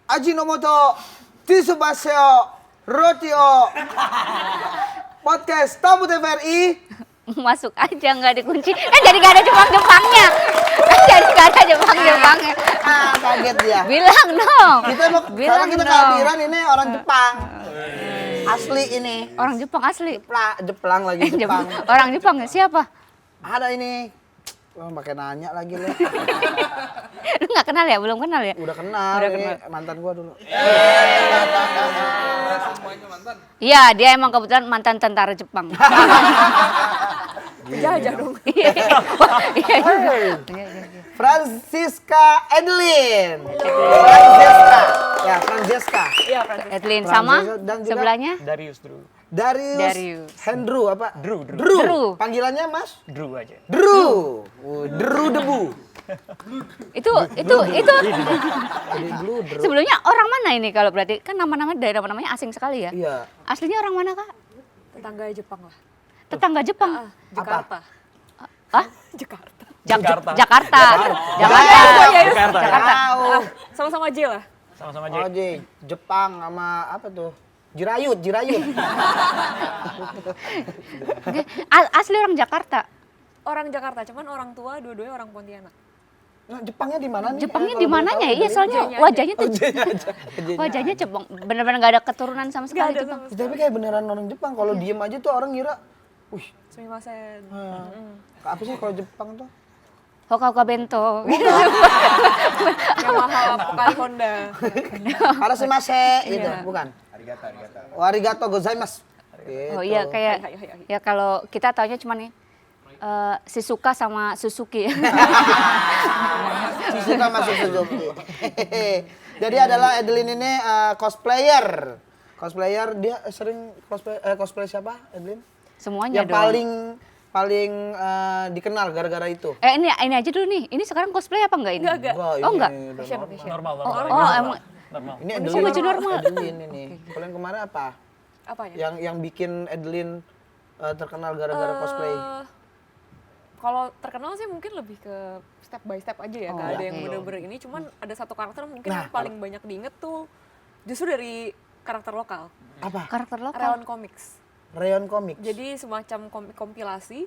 Ajinomoto, Tsubasa, Rotio, podcast Tamu TVRI. Masuk aja nggak dikunci. Jadi nggak ada Jepang-Jepangnya. Jadi nggak ada Jepang-Jepangnya. Kaget dia. Bilang dong. Sekarang kita kehadiran ini orang Jepang. Asli ini. Orang Jepang asli. Jeplang lagi Jepang. Orang Jepang siapa? Ada ini. Pakai nanya lagi lu. Lu nggak kenal ya? Belum kenal ya? Udah kenal. Udah ini kenal. mantan gua dulu. Iya, dia emang kebetulan mantan tentara Jepang. Penjajah dong. Iya. Francisca Edelin. Francesca. Ya, Francesca. Iya, Francis. Edlin sama Dan juga sebelahnya Darius Drew. Darius. Hendru apa? Drew. Drew. Panggilannya Mas? Drew aja. Drew. Drew debu. itu sebelumnya orang mana ini kalau berarti kan nama-nama daerah namanya asing sekali ya? Iya. Aslinya orang mana kak? Tetangga Jepang lah. Tetangga Jepang. Jakarta. Ah? Jakarta. Jakarta. Jakarta. Jakarta. Tahu. Sama-sama J lah. Sama-sama Oh, J. Jepang sama apa tuh? Jirayut. Oke. Asli orang Jakarta. Orang Jakarta, cuman orang tua dua-duanya orang Pontianak. Nah, Jepangnya di mana nih? Jepangnya Kalau di mananya boleh ya? Iya tahu, soalnya Wajahnya aja. wajahnya tuh Ojenya aja. wajahnya Jepang. Benar-benar nggak ada keturunan sama sekali ada Jepang. sama Tapi kayak beneran orang Jepang. Kalau diem aja tuh orang ngira, wih, Sumimasen. apa sih kalau Jepang tuh? Hoka bento. Yamaha Pokari Honda. Arasumase gitu, Iya. bukan? Arigato gozaimasu. Oh iya Gitu. kayak Hai, hai, hai. ya kalau kita taunya cuma nih Shizuka sama Suzuki. Suzuka masuk Suzuki. Jadi adalah Edelin ini cosplayer. Cosplayer dia sering cosplay siapa Edelin? Semuanya Yang dong. paling dikenal gara-gara itu. Ini aja dulu nih. Ini sekarang cosplay apa enggak ini? Enggak. Wah, Oh, ini enggak. udah Fashion, normal. fashion. Normal. Oh, emang Normal. Ini Oh, Edelin. baju normal. Edelin ini. Kalau yang kemarin apa? Apanya? Yang bikin Edelin terkenal gara-gara cosplay. Kalau terkenal sih mungkin lebih ke step by step aja ya. Nggak ada yang oke. bener-bener ini. Cuman ada satu karakter mungkin Nah, yang paling banyak diinget tuh justru dari karakter lokal. Apa? karakter lokal. Rayon Comics. Rayon Comics. Jadi semacam kompilasi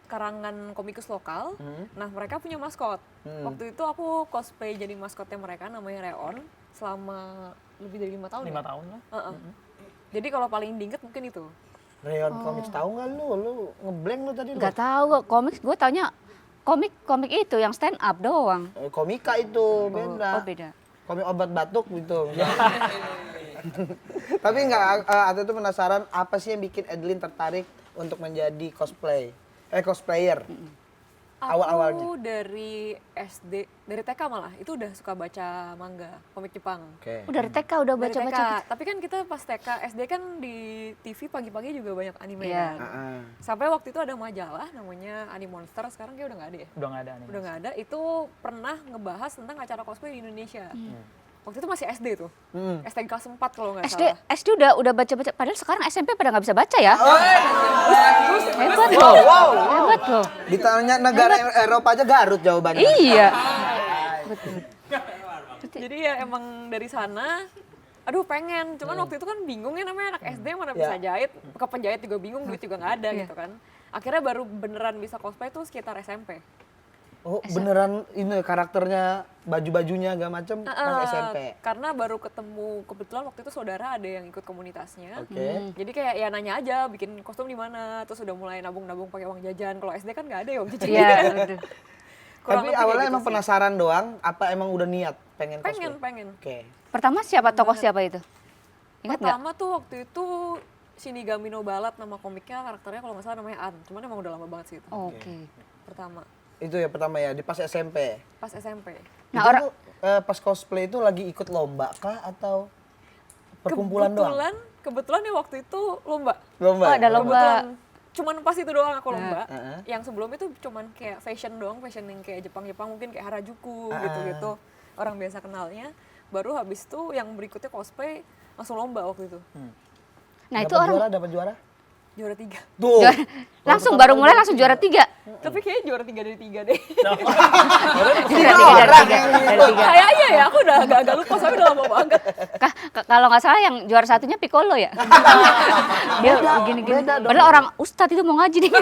karangan komikus lokal. Nah, mereka punya maskot. Waktu itu aku cosplay jadi maskotnya mereka namanya Reon selama lebih dari 5 tahun. 5 tahun lah. Jadi kalau paling diinget mungkin itu. Rayon Comics tahu nggak lu? Lu ngeblank lu tadi lu. Enggak tahu komik gue taunya komik itu yang stand up doang. Komika itu beda. Oh beda. Komik obat batuk gitu. Tapi enggak, Ate tuh penasaran apa sih yang bikin Edelin tertarik untuk menjadi cosplayer? Awal-awalnya. Aku dari SD, dari TK malah, itu udah suka baca manga, komik Jepang. Oke. Udah dari TK udah Dari baca-baca. TK. Tapi kan kita pas TK, SD kan di TV pagi-pagi juga banyak anime Iya. kan. Sampai waktu itu ada majalah namanya Animonster, sekarang kayak udah nggak ada ya? Udah nggak ada nih. Udah nggak ada, itu pernah ngebahas tentang acara cosplay di Indonesia. Waktu itu masih SD tuh, SD kelas 4 kalau nggak salah. SD udah baca-baca. Padahal sekarang SMP pada nggak bisa baca ya. Oh. Hebat loh. Hebat loh. Ditanya negara Eropa aja Garut jawabannya. Iya. Jadi ya emang dari sana, aduh pengen, cuman waktu itu kan bingung ya namanya anak SD mana bisa jahit, ke penjahit juga bingung, duit juga nggak ada gitu kan. Akhirnya baru beneran bisa cosplay tuh sekitar SMP. Oh, beneran ini karakternya, baju-bajunya gak macem pas SMP. Karena baru ketemu, kebetulan waktu itu saudara ada yang ikut komunitasnya. Oke. Jadi kayak ya nanya aja bikin kostum di mana, terus udah mulai nabung-nabung pakai uang jajan. Kalau SD kan nggak ada ya uang jajan. Iya. betul. Kurang Tapi lebih awalnya kayak emang gitu sih. penasaran doang, apa emang udah niat pengen cosplay? Pengen. Oke. Pertama siapa tokoh siapa itu? Ingat nggak? Pertama tuh waktu itu Shinigami no Balat, nama komiknya karakternya kalau nggak salah namanya An. Cuman emang udah lama banget sih itu. Oke. Pertama, Itu ya pertama ya, di pas SMP. pas SMP. Nah, Itu orang tuh, pas cosplay itu lagi ikut lomba kah atau perkumpulan doang? Kebetulan ya waktu itu lomba. Lomba. Oh, ada ya? lomba. Kebetulan cuman pas itu doang aku lomba. Heeh. Yang sebelum itu cuman kayak fashion doang, fashion yang kayak Jepang-Jepang mungkin kayak Harajuku gitu-gitu. Orang biasa kenalnya. Baru habis itu yang berikutnya cosplay langsung lomba waktu itu. Nah, itu Dapat orang dapat juara? Juara 3. Tuh. Langsung baru mulai langsung juara 3. Tapi kayaknya juara 3 dari 3 deh. Dari 3. Kayaknya ya, aku udah agak lupa, soalnya udah lama banget. Kalau nggak salah yang juara satunya Piccolo ya. Dia begini-gini. Padahal orang ustadz itu mau ngaji nih.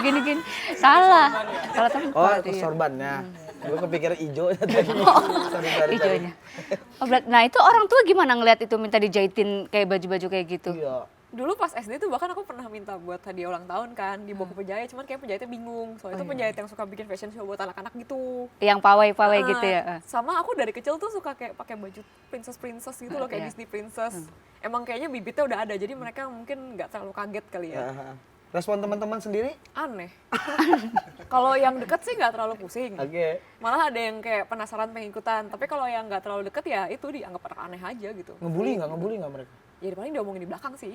Begini-gini. Salah teman. Oh, sorbannya. Gue kepikiran ijonya tadi. Sorry. Ijonya. Nah itu orang tua gimana ngeliat itu minta dijahitin kayak baju-baju kayak gitu? Iya. Dulu pas SD tuh bahkan aku pernah minta buat hadiah ulang tahun kan, dibawa ke penjahit, cuman kayak penjahitnya bingung. Soalnya itu penjahit yang suka bikin fashion show buat anak-anak gitu. Yang pawai-pawai gitu ya. Sama aku dari kecil tuh suka kayak pakai baju princess gitu loh, kayak Disney princess. Emang kayaknya bibitnya udah ada, jadi mereka mungkin nggak terlalu kaget kali ya. Respon teman-teman sendiri? Aneh. Kalau yang deket sih nggak terlalu pusing. Oke. Malah ada yang kayak penasaran pengen ikutan. Tapi kalau yang nggak terlalu deket ya itu dianggap aneh aja gitu. Ngebully nggak mereka? Ya paling diomongin di belakang sih.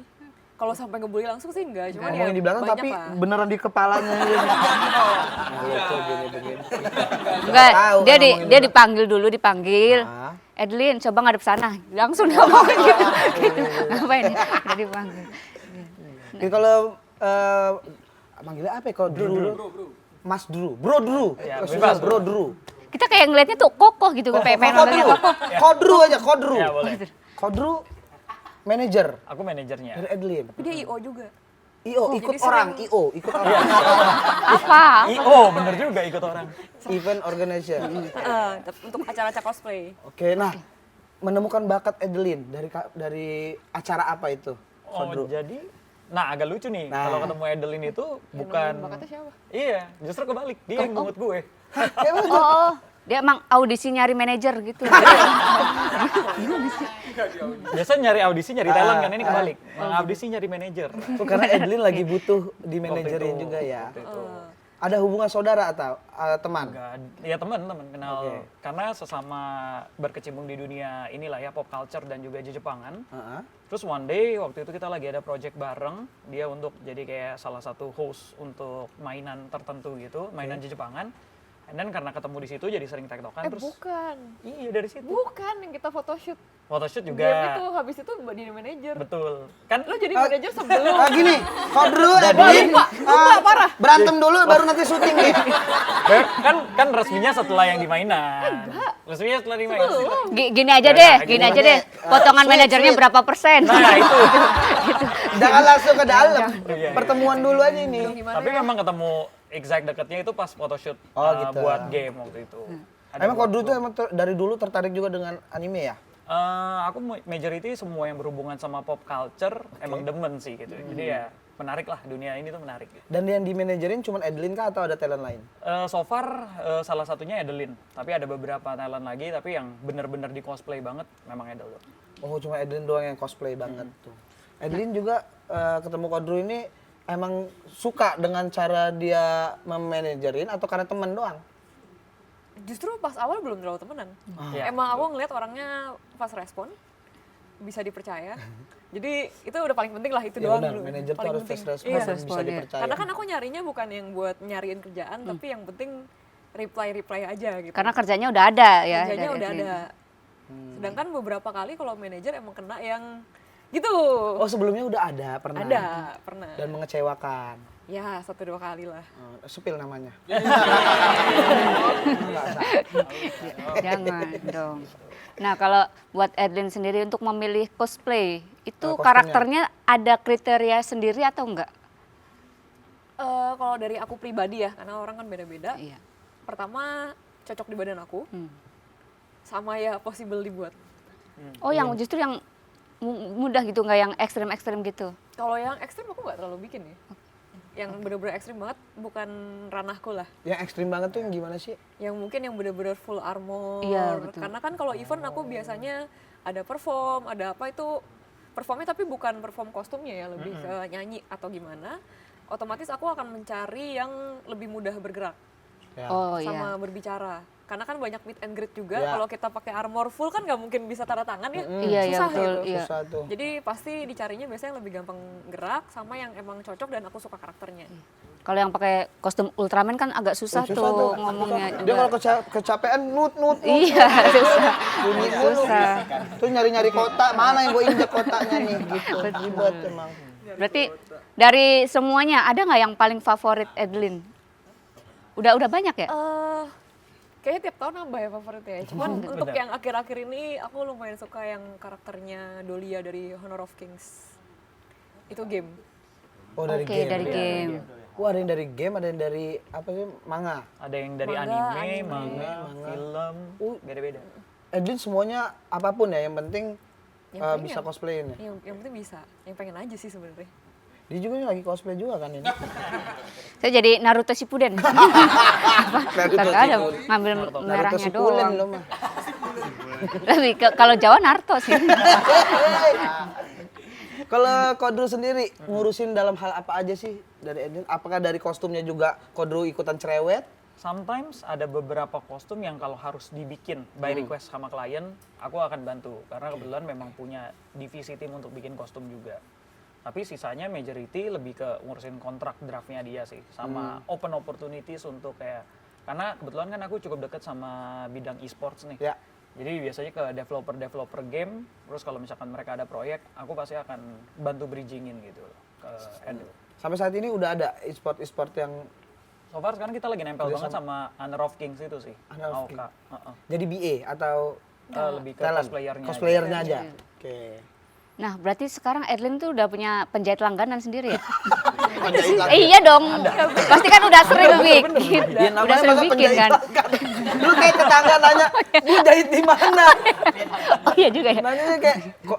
Kalau sampai ngebully langsung sih enggak, cuman Ngomongin ya di belakang banyak tapi lah. beneran di kepalanya gitu. Nah, itu begini. Enggak, Tahu dia kan ngomongin dia di dipanggil. Ah. Edelin, coba ngadep sana. Langsung dia ngomong gitu. Ngapain? Dia dipanggil. Jadi kalau manggilnya apa ya? Kalau dulu? Mas Dru. Bro Dru. Ya, Susah, bebas, Bro Dru. Kita kayak ngeliatnya tuh kokoh gitu, pengen manggilnya kokoh. Kodru aja, Kodru. Ya boleh. Kodru manajer Aku manajernya. dari Edelin. Tapi dia IO juga. IO ikut jadi orang, sering- IO ikut orang. Apa? IO bener juga ikut orang. Event organization. Untuk acara-acara cosplay. Oke, nah menemukan bakat Edelin dari acara apa itu? Oh Kodru. jadi, nah agak lucu nih Nah. kalau ketemu Edelin itu bukan. Bakatnya siapa? Iya, justru kebalik. Dia yang ngungut gue. Kayak mana tuh? Oh, dia emang audisi nyari manajer gitu. Biasa nyari audisi nyari talent kan, ini kebalik. Audisi nyari manajer. Oh, karena Edelin lagi butuh di manajerin Waktu itu, juga ya. waktu itu. Ada hubungan saudara atau teman? Enggak, ya teman kenal. Oke. Karena sesama berkecimpung di dunia inilah ya pop culture dan juga Jepangan. Heeh. Terus one day waktu itu kita lagi ada project bareng, dia untuk jadi kayak salah satu host untuk mainan tertentu gitu, mainan Jepangan. And then karena ketemu di situ jadi sering tektokan terus. Bukan. Iya dari situ. Bukan yang kita photoshoot. Photoshoot Game juga. itu habis itu jadi manajer. Betul. Kan Lo jadi manajer sebelum. Gini, Kodru, Edelin, parah. berantem dulu baru nanti syuting nih. kan resminya setelah yang di mainan. Resminya setelah di mainan. Gini aja deh, gini aja deh. Potongan Sweet, manajernya sweet. berapa persen? Nah itu. Jangan langsung ke dalam. Iya. Pertemuan dulu aja ini. Gimana Tapi ya? memang ketemu exact deketnya itu pas photoshoot Oh, gitu. buat game waktu itu. Ada Emang buat Kodru tuh game. emang dari dulu tertarik juga dengan anime ya? Aku majority semua yang berhubungan sama pop culture emang demen sih gitu. Jadi ya menarik lah, dunia ini tuh menarik. Dan yang di manajerin cuma Edelin kah atau ada talent lain? So far salah satunya Edelin, tapi ada beberapa talent lagi tapi yang bener-bener di cosplay banget memang Edelin. Oh, cuma Edelin doang yang cosplay banget tuh. Edelin juga ketemu Kodru ini emang suka dengan cara dia memanajerin atau karena temen doang? Justru pas awal belum terlalu temenan. Iya. Emang aku ngeliat orangnya pas respon bisa dipercaya. Jadi itu udah paling penting lah itu Ya doang benar, dulu. manajer tuh Paling harus penting. fast respon Iya. dan bisa Respon, iya. dipercaya. Karena kan aku nyarinya bukan yang buat nyariin kerjaan, tapi yang penting reply aja gitu. Karena kerjanya udah ada ya. kerjanya dari udah Edelin. ada. Sedangkan beberapa kali kalau manajer emang kena yang gitu. Oh, sebelumnya udah ada, pernah. Ada, pernah. Dan mengecewakan. Ya, 1-2 kali lah. Sepil namanya. Jangan dong. Nah kalau buat Edelin sendiri untuk memilih cosplay, itu Kostumnya. karakternya ada kriteria sendiri atau enggak? Kalau dari aku pribadi ya, karena orang kan beda-beda. Iya. Pertama, cocok di badan aku. Hmm. Sama ya possible dibuat. Oh yang justru yang mudah gitu, nggak yang ekstrem-ekstrem gitu? Kalau yang ekstrim aku nggak terlalu bikin ya. Yang bener-bener ekstrim banget bukan ranahku lah. Yang ekstrim banget tuh yang gimana sih? Yang mungkin yang bener-bener full armor. Iya, betul. Karena kan kalau event aku biasanya ada perform, ada apa itu performnya tapi bukan perform kostumnya ya, lebih ke nyanyi atau gimana. Otomatis aku akan mencari yang lebih mudah bergerak Ya. Oh sama iya. berbicara. Karena kan banyak meet and greet juga. Ya. Kalau kita pakai armor full kan nggak mungkin bisa tanda tangan ya. Iya, iya, Susah betul, gitu. iya. Susah tuh. Jadi pasti dicarinya biasanya yang lebih gampang gerak sama yang emang cocok dan aku suka karakternya. Kalau yang pakai kostum Ultraman kan agak susah, Susah tuh ngomongnya. Dia kalau kecapean nut. Iya susah. Bunyi mulu. Susah. Tuh nyari-nyari kotak, mana yang gue injek kotaknya nih gitu. Ribet emang. Berarti dari semuanya ada nggak yang paling favorit Adeline? Udah banyak ya? Kayaknya tiap tahun nambah ya favoritnya. Cuman untuk Benar. yang akhir-akhir ini aku lumayan suka yang karakternya Dolia dari Honor of Kings. Itu game. Oh dari Oke, game. dari game. Wah ada yang dari game, ada yang dari apa sih manga. Ada yang dari Manga, anime, anime. manga, film, beda-beda. Edwin semuanya apapun ya, yang penting Yang penting bisa yang- cosplayin ya. Yang penting bisa, yang pengen aja sih sebenarnya. Dia juga lagi cosplay juga kan ini. Saya jadi Naruto Shippuden. Naruto Kagak ada, Shippuden. ngambil Naruto merahnya Shippuden doang. lo mah. Lebih ke kalau Jawa Naruto sih. Kalau Kodru sendiri ngurusin dalam hal apa aja sih dari Edwin? Apakah dari kostumnya juga Kodru ikutan cerewet? Sometimes ada beberapa kostum yang kalau harus dibikin by request sama klien, aku akan bantu. Karena kebetulan memang punya divisi tim untuk bikin kostum juga. Tapi sisanya majority lebih ke ngurusin kontrak draftnya dia sih. Sama open opportunities untuk kayak, karena kebetulan kan aku cukup deket sama bidang e-sports nih. Ya. Jadi biasanya ke developer game, terus kalau misalkan mereka ada proyek, aku pasti akan bantu bridgingin gitu loh ke Edo. Sampai saat ini udah ada e-sport yang So far sekarang kita lagi nempel banget sama Honor of Kings itu sih. Honor of AOK. jadi BA atau Lebih ke talent? cosplayernya. Cosplayernya aja. Oke. Nah, berarti sekarang Adeline tuh udah punya penjahit langganan sendiri ya? Penjahit lagi. Iya dong. Pasti kan udah sering bikin. Ya, Udah namanya sering masa bikin penjahit kan? langganan. Lu kayak tetangga nanya, "Bu jahit di mana?" Oh iya juga ya. Nanya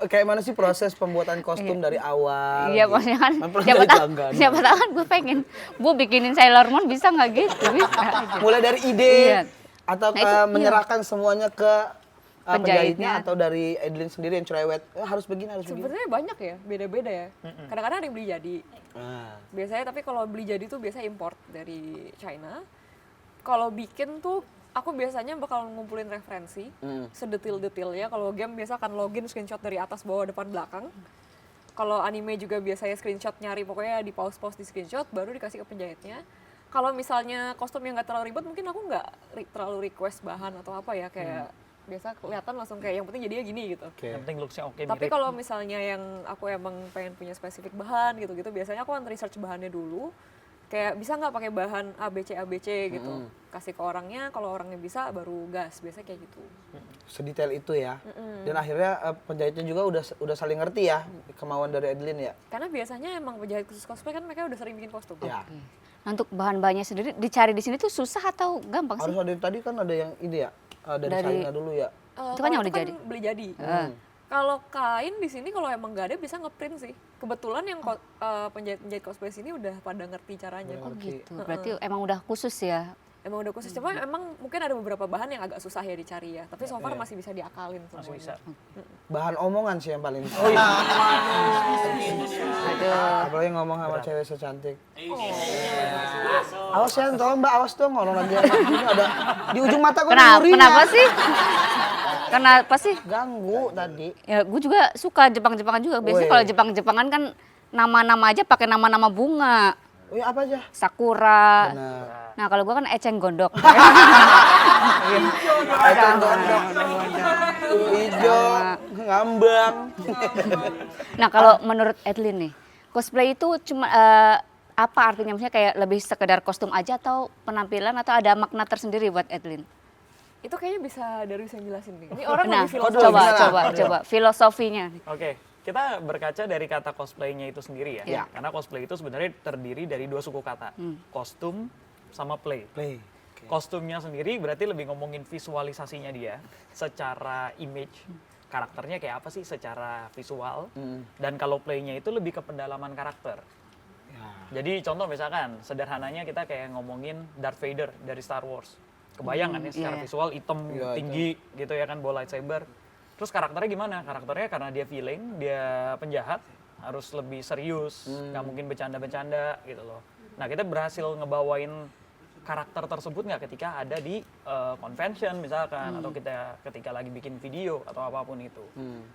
kayak mana sih proses pembuatan kostum dari awal? Iya, gitu. maksudnya kan Kan perlu siapa jahit tahu, langganan. siapa tahu kan gue pengen, Bu bikinin Sailor Moon bisa nggak gitu? Bisa aja. Mulai dari ide Iya. atau Nah, itu, iya. menyerahkan semuanya ke penjahitnya Penjahitnya. atau dari Adeline sendiri yang cerewet, harus begini, harus begini. Sebenarnya banyak ya, beda-beda ya. Kadang-kadang ada yang beli jadi. Nah, Biasanya tapi kalau beli jadi tuh biasa import dari China. Kalau bikin tuh aku biasanya bakal ngumpulin referensi sedetil-detilnya. Kalau game biasa akan login screenshot dari atas bawah depan belakang. Kalau anime juga biasanya screenshot nyari pokoknya di pause di screenshot baru dikasih ke penjahitnya. Kalau misalnya kostum yang nggak terlalu ribet mungkin aku nggak terlalu request bahan atau apa ya kayak biasa kelihatan langsung kayak yang penting jadinya gini gitu. oke. Yang penting looks-nya oke, Tapi mirip. kalau misalnya yang aku emang pengen punya spesifik bahan gitu-gitu, biasanya aku akan research bahannya dulu. Kayak bisa nggak pakai bahan ABC gitu. Kasih ke orangnya, kalau orangnya bisa baru gas. Biasanya kayak gitu. Sedetail itu ya. Dan akhirnya penjahitnya juga udah saling ngerti ya kemauan dari Adeline ya. Karena biasanya emang penjahit khusus cosplay kan mereka udah sering bikin kostum. Ya. Nah, untuk bahan-bahannya sendiri dicari di sini tuh susah atau gampang sih? Harus ada tadi kan ada yang ide ya. Dari China dulu ya. Itu kan yang udah jadi. Beli jadi. Kalau kain di sini kalau emang nggak ada bisa ngeprint sih. Kebetulan yang penjahit cosplay sini udah pada ngerti caranya. Oh gitu. Berarti emang udah khusus ya. Emang udah khusus, cuma emang mungkin ada beberapa bahan yang agak susah ya dicari ya. Tapi so far masih bisa diakalin Masih semuanya. bisa. Bahan omongan sih yang paling. Aduh. Apalagi ngomong sama cewek secantik. Awas ya, tolong Mbak, awas dong orang lagi ini ada di ujung mata gue Kenapa sih? Kenapa sih? Ganggu tadi. Ya, gue juga suka Jepang-Jepangan juga. Biasanya Weh. kalau Jepang-Jepangan kan nama-nama aja pakai nama-nama bunga. Oh iya apa aja? Sakura. Benar. Nah, kalau gue kan eceng gondok. Eceng gondok. Hijau, ngambang. Nah, kalau menurut Adeline nih, cosplay itu cuma apa artinya? Maksudnya kayak lebih sekedar kostum aja atau penampilan atau ada makna tersendiri buat Adeline? Itu kayaknya bisa Darwis yang jelasin nih. Ini orang Nah, lebih Kodru, filosofi. gimana? coba filosofinya. Oke, kita berkaca dari kata cosplaynya itu sendiri ya. Iya. Karena cosplay itu sebenarnya terdiri dari dua suku kata, kostum sama play. Play. Kostumnya sendiri berarti lebih ngomongin visualisasinya dia, secara image, karakternya kayak apa sih secara visual. Dan kalau playnya itu lebih ke pendalaman karakter. Ya. Jadi contoh misalkan, sederhananya kita kayak ngomongin Darth Vader dari Star Wars. Kebayang kan ya secara iya. visual hitam, Iya, tinggi gitu ya kan, bawa lightsaber. Terus karakternya gimana? Karakternya karena dia villain, dia penjahat, harus lebih serius, nggak mungkin bercanda-bercanda gitu loh. Nah kita berhasil ngebawain karakter tersebut nggak ketika ada di convention misalkan, atau kita ketika lagi bikin video atau apapun itu.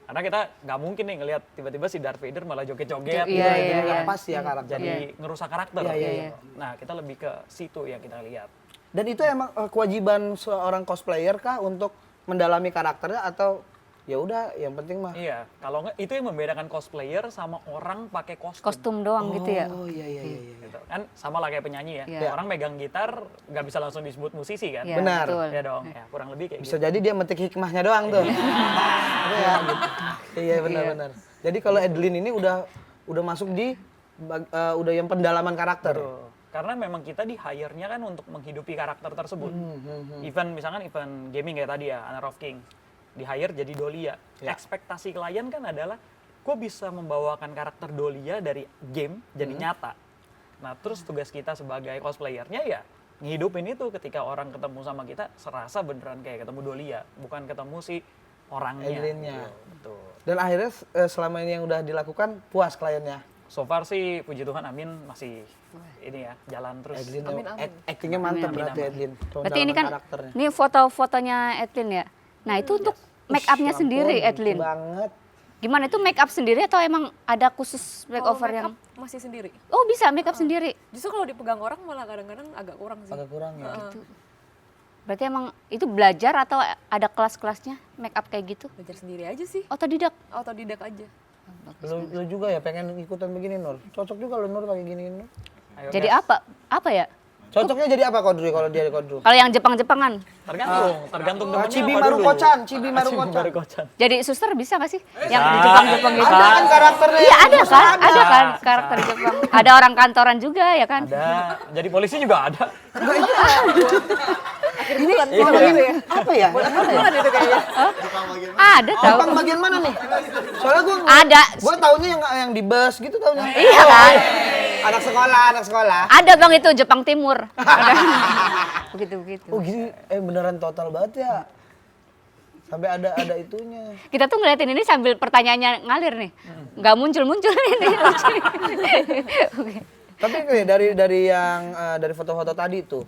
Karena kita nggak mungkin nih ngelihat tiba-tiba si Darth Vader malah joget-joget, Iya, gitu, iya, gitu iya. kan. Pas ya karakter. Jadi ngerusak karakter. Iya, iya, iya. Nah kita lebih ke situ yang kita lihat. Dan itu emang kewajiban seorang cosplayer kah untuk mendalami karakternya atau ya udah yang penting mah. Iya, kalau nggak itu yang membedakan cosplayer sama orang pakai kostum. Kostum doang gitu ya. Oh iya iya iya. Gitu. Kan sama lah kayak penyanyi ya. Iya. Orang megang gitar nggak bisa langsung disebut musisi kan. Iya, Benar. betul. Ya dong, ya kurang lebih kayak Bisa gitu. jadi dia metik hikmahnya doang tuh. Iya gitu. Iya benar-benar. Jadi kalau Adeline ini udah masuk di udah yang pendalaman karakter. Betul. Karena memang kita di hire-nya kan untuk menghidupi karakter tersebut. Event misalkan event gaming kayak tadi ya, Honor of King. Di hire jadi Dolia. Ya. Ekspektasi klien kan adalah gue bisa membawakan karakter Dolia dari game jadi nyata. Nah, terus tugas kita sebagai cosplayernya ya ngehidupin itu ketika orang ketemu sama kita serasa beneran kayak ketemu Dolia, bukan ketemu si orangnya. Adeline-nya. Gitu. Betul. Dan akhirnya selama ini yang udah dilakukan puas kliennya. So far sih puji Tuhan amin masih ini ya jalan terus. Adeline Amin, amin. actingnya mantap Amin, berarti amin. Adeline. Berarti ini kan, Karakternya. ini foto-fotonya Edlin ya. Nah itu untuk make upnya Ush, sendiri ampun, Edlin. lucu banget. Gimana itu make up sendiri atau emang ada khusus Kalau makeover make yang? up masih sendiri. Oh bisa make up sendiri. Justru kalau dipegang orang malah kadang-kadang agak kurang sih. Agak kurang ya. Berarti emang itu belajar atau ada kelas-kelasnya make up kayak gitu? Belajar sendiri aja sih. Otodidak. Autodidak aja. Lu juga ya pengen ikutan begini Nur. Cocok juga lo Nur pakai gini Nur. Ayo, Jadi guys. apa? Apa ya? Cocoknya jadi apa Kodri kalau dia Kodru? Kalau yang Jepang-Jepangan. Tergantung temennya Cibi apa Maru dulu. Kocan, Cibi Maru Cibi Kocan. Maru Kocan. Jadi suster bisa nggak sih? Yang di Jepang-Jepang gitu. Ada kan karakternya. Iya ada Suster kan? Ada kan karakter Jepang. Ada orang kantoran juga ya kan? Ada, jadi polisi juga ada. Ini Bukan gitu ya. apa ya? Bukan itu kayaknya. Ada tahu. Jepang bagian mana nih? Soalnya Ada. gue taunya yang di bus gitu taunya. Iya kan? Anak sekolah. Ada bang itu Jepang Timur. Begitu-begitu. Oh gini, beneran total banget ya. Sampai ada itunya. Kita tuh ngeliatin ini sambil pertanyaannya ngalir nih. Nggak muncul-muncul ini. Oke. Tapi nih, dari foto-foto tadi tuh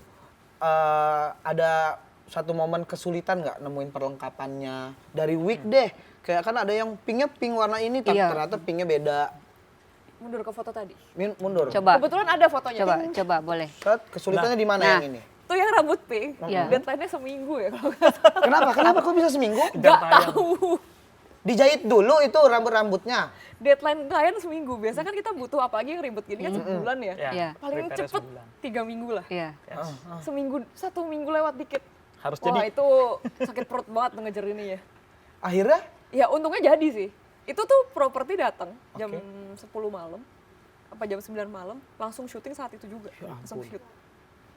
ada satu momen kesulitan nggak nemuin perlengkapannya dari wig deh. Kayak kan ada yang pinknya pink warna ini, tapi Iya. ternyata pinknya beda. Mundur ke foto tadi. Mundur. Coba, Kebetulan ada fotonya. coba boleh. Set, kesulitannya di mana Nah. yang ini? Tuh yang rambut pink. Iya. Deadline-nya seminggu ya kalau nggak salah. Kenapa kok bisa seminggu? Nggak tahu. Dijahit dulu itu rambut-rambutnya. Deadline klien seminggu. Biasa kan kita butuh apalagi yang ribet gini kan sebulan ya. Ya, Iya. Paling prepare cepet sebulan. 3 minggu lah. Iya. Yes. Seminggu, 1 minggu lewat dikit. Harus Wah jadi itu sakit perut banget ngejar ini ya. Akhirnya Ya untungnya jadi sih. Itu tuh properti datang jam 10 malam. Apa jam 9 malam. Langsung syuting saat itu juga. Langsung shoot.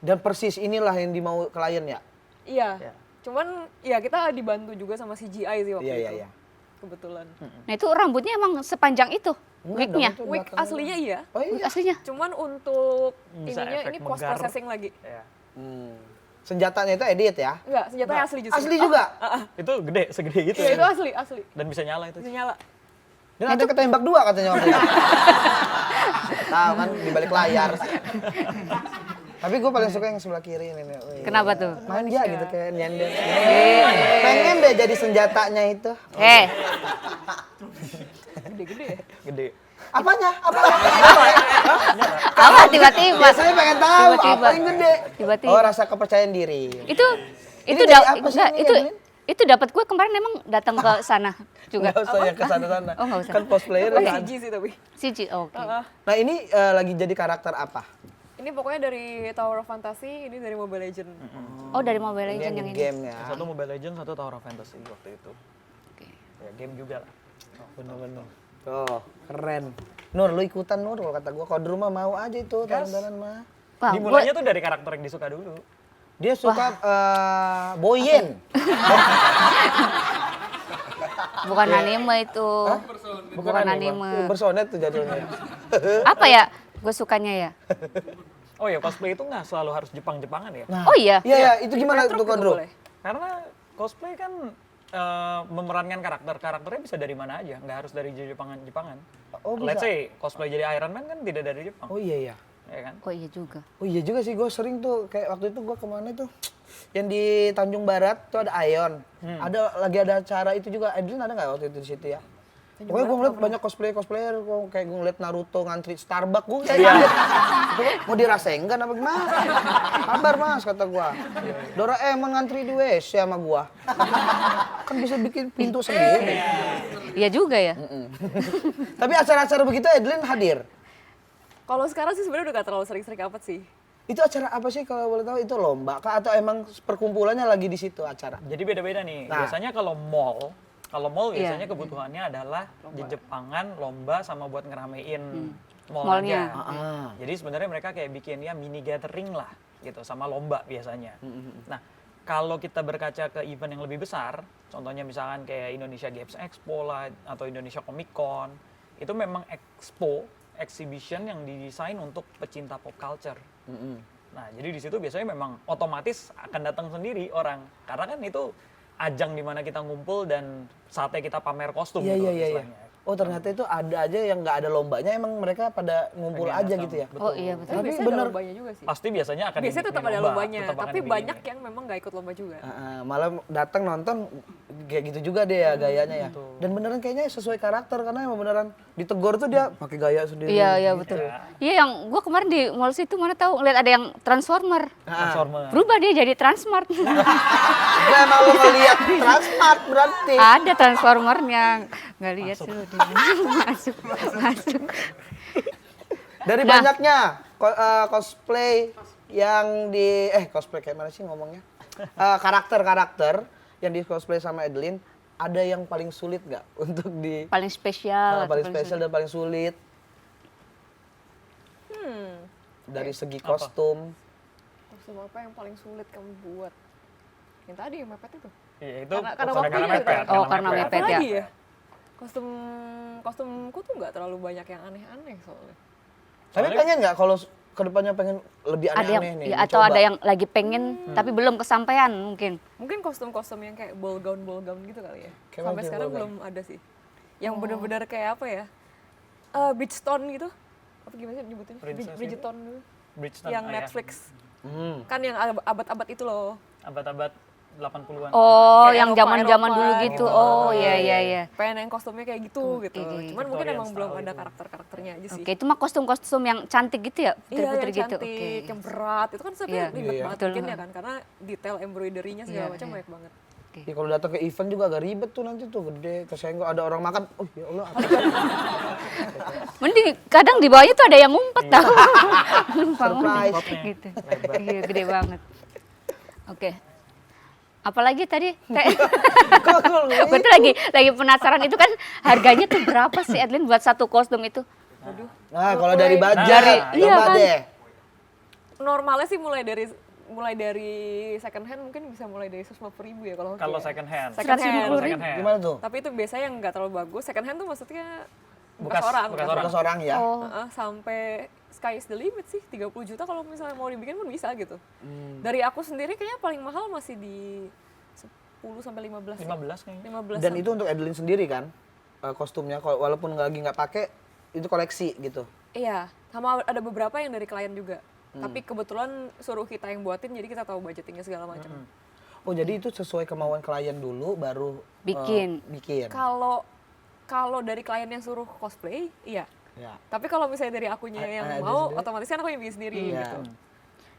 dan persis inilah yang dimau klien ya. Iya. Ya. Cuman ya kita dibantu juga sama CGI sih waktu itu. Iya. Kebetulan. Nah itu rambutnya emang sepanjang itu Enggak wignya. dong, itu Wig belakangnya. aslinya iya. Oh Wig iya. aslinya. Cuman untuk Bisa ininya efek ini post megar. processing lagi. Ya. Senjatanya itu edit ya? Enggak, senjatanya asli justru. Asli juga. Itu gede, segede gitu Iya ya. itu asli. Dan bisa nyala itu. Bisa nyala. Dan ada ketembak dua katanya waktu itu. Tahu kan di balik layar. Tapi gue paling suka yang sebelah kiri ini. Wih. Kenapa tuh? Manja gitu kayak nyender. Pengen deh jadi senjatanya itu. Gede-gede ya. Gede. Apanya? Apa tiba-tiba? Biasanya pengen tahu Tiba-tiba. apa yang gede. Tiba-tiba. Oh rasa kepercayaan diri. Itu Ini dari apa sih enggak, ini, itu Adeline? itu dapat gue kemarin emang datang ke sana juga. Nggak usah yang kesana-sana. Oh, nggak usah. Kan cosplayer Bukan kan. CG sih tapi. CG, oke. Nah ini lagi jadi karakter apa? Ini pokoknya dari Tower of Fantasy, ini dari Mobile Legend. Oh dari Mobile Ini Legends yang yang ini. game ya. Satu Mobile Legends, satu Tower of Fantasy waktu itu. Oke. Ya game juga lah. Bener-bener. Oh keren. Nur lu ikutan Nur kalau kata gue. Kalau di rumah mau aja itu jalan-jalan mah. Wah, Dimulainya tuh dari karakter yang disuka dulu. Dia suka Boyen. bukan anime itu. Bukan anime. Bersonet tuh jadulnya. Apa ya? Gue sukanya ya. Oh ya, cosplay itu nggak selalu harus Jepang-Jepangan ya. Nah, Oh iya. Iya, itu gimana Retro tuh juga Kodro? boleh. Karena cosplay kan memerankan karakternya bisa dari mana aja, nggak harus dari Jepangan. Oh, bisa. Let's say cosplay jadi Iron Man kan tidak dari Jepang, Oh iya. ya kan? Oh iya juga. Oh iya juga sih, gue sering tuh kayak waktu itu gue kemana tuh yang di Tanjung Barat tuh ada Ion. Ada lagi ada acara itu juga. Adeline ada nggak waktu itu di situ ya? Pokoknya gue ngeliat banyak cosplayer, kayak gue ngeliat Naruto ngantri Starbucks, gue kayak gitu. Mau dirasain kan apa gimana? Sabar mas, kata gue. Doraemon ngantri di WC sama gue. Kan bisa bikin pintu sendiri. Iya juga ya. Tapi acara-acara begitu Adeline hadir. Kalau sekarang sih sebenarnya udah gak terlalu sering-sering amat sih. Itu acara apa sih kalau boleh tahu? Itu lomba kah atau emang perkumpulannya lagi di situ acara? Jadi beda-beda nih. Nah. Biasanya kalau mall Iya. biasanya kebutuhannya adalah di Jepangan lomba sama buat ngeramein Mallnya. mallnya. Jadi sebenarnya mereka kayak bikin ya mini gathering lah gitu sama lomba biasanya. Nah, kalau kita berkaca ke event yang lebih besar, contohnya misalkan kayak Indonesia Games Expo lah atau Indonesia Comic Con, itu memang exhibition yang didesain untuk pecinta pop culture. Nah, jadi di situ biasanya memang otomatis akan datang sendiri orang, karena kan itu ajang di mana kita ngumpul dan saatnya kita pamer kostum gitu istilahnya. Oh ternyata itu ada aja yang nggak ada lombanya, emang mereka pada ngumpul Pengen aja datang. gitu ya? Oh iya betul. Tapi biasanya ada lombanya juga sih. Pasti biasanya akan Biasanya tetap dibikin ada lomba, lombanya, tetap akan tapi dibikin. banyak yang memang gak ikut lomba juga. Malah datang nonton kayak gitu juga deh ya gayanya ya. Dan beneran kayaknya sesuai karakter karena emang beneran ditegur tuh dia pakai gaya sendiri. Iya iya betul. Iya yang gua kemarin di mall situ mana tahu ngeliat ada yang Transformer. Transformer. Berubah dia jadi Transmart. Gue emang lo ngeliat Transmart berarti. Ada Transformernya. Nggak lihat sih lu. Masuk. Dari banyaknya cosplay yang di cosplay kayak mana sih ngomongnya? Karakter-karakter yang di cosplay sama Adeline, ada yang paling sulit nggak untuk di Paling spesial. atau paling spesial dan paling sulit Hmm, dari segi kostum? kostum apa yang paling sulit kamu buat? Yang tadi yang mepet itu. Iya, itu Karena waktunya mepet. gitu. Oh, karena mepet. mepet. Apa ya. lagi ya? Kostumku tuh nggak terlalu banyak yang aneh-aneh soalnya. Tapi pengen nggak kalau kedepannya pengen lebih Ada yang aneh-aneh nih? ya, atau dicoba? ada yang lagi pengen tapi belum kesampaian mungkin. Mungkin kostum-kostum yang kayak ball gown gitu kali ya. Kayak Sampai mana sekarang ball gown? belum ada sih. Yang benar-benar kayak apa ya? Bridgestone gitu. Apa gimana sih nyebutinnya? Princess Bridgestone gitu. Bridgestone, Yang ya. Netflix. Hmm. Kan yang abad-abad itu loh. Abad-abad 80-an. Oh, Kayak yang Eropa, zaman-zaman Eropa dulu gitu. gitu. Oh, iya iya iya. Pengen yang kostumnya kayak gitu gitu. Oke. Cuman mungkin Victorian emang belum style ada itu. karakter-karakternya aja sih. Oke, itu mah kostum-kostum yang cantik gitu ya, Iya, putri-putri yang gitu. cantik, Oke. yang berat. Itu kan sebenarnya Iya. ribet Iya. banget Betul. bikinnya kan. Karena detail embroidery-nya segala Iya, macam iya. banyak banget. Ya, kalau datang ke event juga agak ribet tuh nanti tuh gede, kesenggol ada orang makan. Oh ya Allah, apa? Mending kadang di bawahnya tuh ada yang ngumpet tahu. Surprise. gitu. Iya, gede banget. Oke. Apalagi tadi kayak gue tuh lagi penasaran itu kan harganya tuh berapa sih Adeline buat satu kostum itu? Nah, kalau dari budget, Dari- iya coba kan? deh. Normalnya sih mulai dari second hand mungkin bisa mulai dari 150.000 ya kalau Kalau kayak second hand. second hand. 150.000. Second hand. Gimana tuh? Tapi itu biasanya yang nggak terlalu bagus. Second hand tuh maksudnya Bekas- orang. bekas orang. Bekas orang ya. Oh, Sampai sky is the limit sih, 30 juta kalau misalnya mau dibikin pun bisa gitu. Dari aku sendiri kayaknya paling mahal masih di 10 sampai 15. 15 kayaknya. 15. Dan itu untuk Adeline sendiri kan? Kostumnya kalau walaupun nggak pakai itu koleksi gitu. Iya, sama ada beberapa yang dari klien juga. Tapi kebetulan suruh kita yang buatin jadi kita tahu budgetingnya segala macam. Oh, jadi itu sesuai kemauan klien dulu baru Bikin. bikin. Kalau dari klien yang suruh cosplay, iya. Ya. Tapi kalau misalnya dari akunya yang ada mau, sendiri. otomatis kan aku yang bikin sendiri Iya. gitu.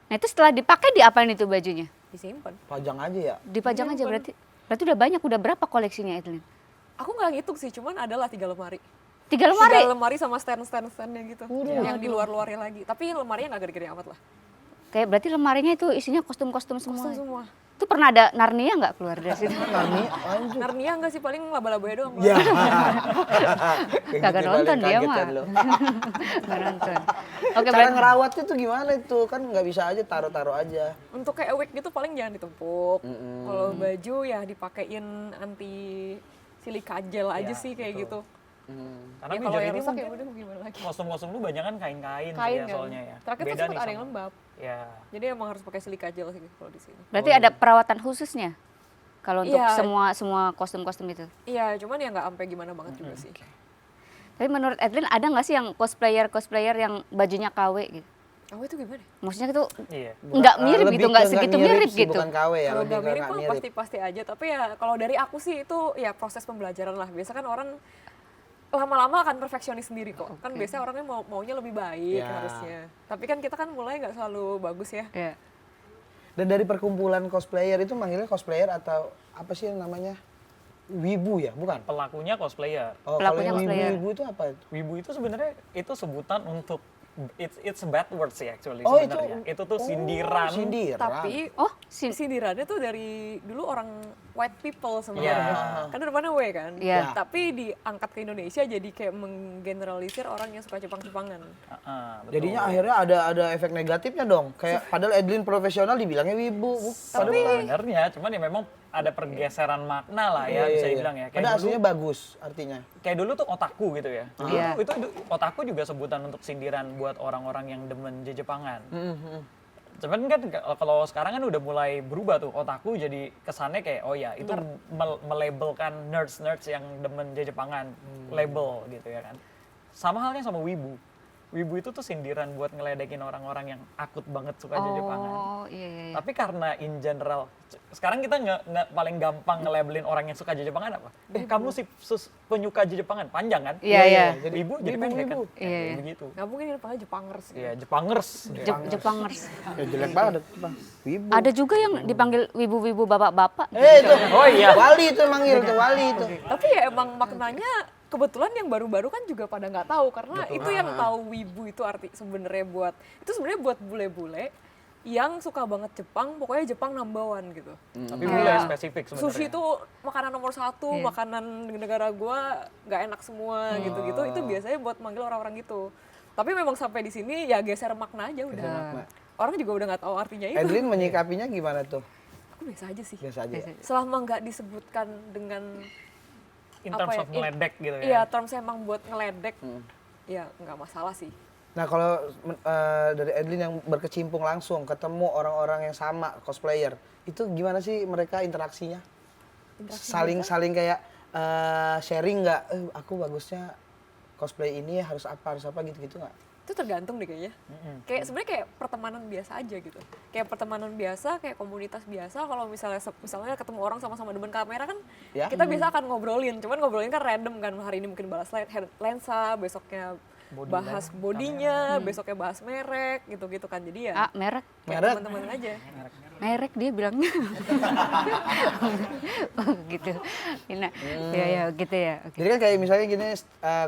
nah itu setelah dipakai diapain itu bajunya? Disimpan. Pajang aja ya. Dipajang aja Disimpan. berarti udah banyak, udah berapa koleksinya Adeline? Aku nggak ngitung sih, cuman adalah 3 lemari. 3 lemari? 3 lemari sama stand-standnya gitu. Yang di luar-luarnya lagi. Tapi lemarinya nggak gede-gede amat lah. Kayak berarti lemarinya itu isinya kostum-kostum semua. Kostum semua. Itu pernah ada Narnia nggak keluar dari situ? Nani, anjir. Narnia nggak sih, paling laba-labanya doang. Ya. Kagak nonton dia mah. Kagetan lo. Nggak nonton. Oke, Cara berarti ngerawatnya tuh gimana itu? Kan nggak bisa aja taruh-taruh aja. Untuk kayak wig gitu paling jangan ditumpuk. Kalau baju ya dipakein anti silika gel aja Ya, sih kayak betul. gitu. Karena Ya kalau yang majority rusak ya mungkin udah mau gimana lagi. kostum-kostum lu banyak kan kain-kain sih Kain ya kan. soalnya ya. Terakhir tuh Beda sempat nih ada yang sama- lembab. Ya. Jadi emang harus pakai silika gel sih kalau di sini. berarti ada perawatan khususnya kalau untuk Iya. semua kostum-kostum itu. Iya, cuman ya nggak sampai gimana banget juga sih. Tapi menurut Adeline ada nggak sih yang cosplayer yang bajunya KW gitu? Oh itu gimana? Maksudnya itu Iya. nggak mirip Lebih gitu, ke nggak segitu mirip sih, gitu. Bukan KW ya, Kalau lebih nggak ke mirip nggak mah mirip. pasti-pasti aja. Tapi ya kalau dari aku sih itu ya proses pembelajaran lah. Biasa kan orang lama-lama akan perfeksionis sendiri kok. Kan Oke. biasanya orangnya maunya lebih baik Ya. harusnya. Tapi kan kita kan mulai nggak selalu bagus ya. Iya. Dan dari perkumpulan cosplayer itu manggilnya cosplayer atau apa sih yang namanya? Wibu ya, bukan? Pelakunya cosplayer. Oh, kalau Pelakunya yang cosplayer. wibu-wibu itu apa itu? Wibu itu sebenarnya itu sebutan untuk it's a bad word sih actually Oh, sebenarnya. Itu tuh sindiran. Sindiran. Tapi Oh, sindirannya tuh dari dulu orang white people sebenarnya. Iya. Kan itu depannya W kan. Iya. Tapi diangkat ke Indonesia jadi kayak menggeneralisir orang yang suka Jepang-Jepangan. Betul. Jadinya akhirnya ada efek negatifnya dong. Kayak padahal Edlin profesional dibilangnya wibu. sebenarnya cuman ya memang ada pergeseran makna lah ya bisa dibilang ya. Pada Kayak dulu, aslinya bagus artinya. kayak dulu tuh otaku gitu ya. Dulu Iya. tuh itu otaku juga sebutan untuk sindiran buat orang-orang yang demen Jepangan. Cuman kan kalau sekarang kan udah mulai berubah tuh otaku jadi kesannya kayak oh ya itu melabelkan nerds yang demen Jepangan label gitu ya kan. Sama halnya sama wibu. Wibu itu tuh sindiran buat ngeledekin orang-orang yang akut banget suka Jepangan. Oh, iya. Tapi karena in general, sekarang kita nggak paling gampang nge-labelin orang yang suka Jepangan apa? Kamu si penyuka Jepangan, panjang kan? Iya, iya. Jadi wibu jadi pendek kan? wibu. Iya, Kayak iya. begitu. Nggak mungkin ini panggil Jepangers. Iya, Jepangers. Jepangers. Ya, jelek banget Bang. Wibu. Ada juga yang dipanggil wibu-wibu bapak-bapak. itu. Oh iya. Wali itu manggil tuh, wali itu. Tapi ya emang maknanya kebetulan yang baru-baru kan juga pada nggak tahu karena itu yang tahu wibu itu arti sebenarnya buat bule-bule yang suka banget Jepang, pokoknya Jepang number one gitu. Tapi bule spesifik sebenarnya. Sushi itu makanan nomor satu, makanan di negara gua nggak enak semua gitu-gitu. Itu biasanya buat manggil orang-orang gitu. Tapi memang sampai di sini ya geser makna aja udah. Orang juga udah nggak tahu artinya itu. Edlin menyikapinya gimana tuh? Aku biasa aja sih. Biasa aja. Selama nggak disebutkan dengan In terms apa ya, of meledek gitu ya. Iya, terms emang buat ngeledek. Ya nggak masalah sih. Nah kalau dari Edlin yang berkecimpung langsung ketemu orang-orang yang sama cosplayer, itu gimana sih mereka interaksinya? Saling kayak sharing nggak? Aku bagusnya cosplay ini harus apa gitu nggak? Itu tergantung deh kayaknya. Kayak sebenarnya kayak pertemanan biasa aja gitu. Kayak pertemanan biasa, kayak komunitas biasa. Kalau misalnya ketemu orang sama-sama demen kamera kan, Ya. kita biasa akan ngobrolin. Cuman ngobrolin kan random kan. Hari ini mungkin bahas lensa, besoknya bahas bodinya, besoknya bahas merek gitu-gitu kan. Jadi ya Merek. kayak Merek. teman-teman aja. Merek dia bilangnya. Oh, gitu. Nah, ya gitu ya. Oke. Jadi kan kayak misalnya gini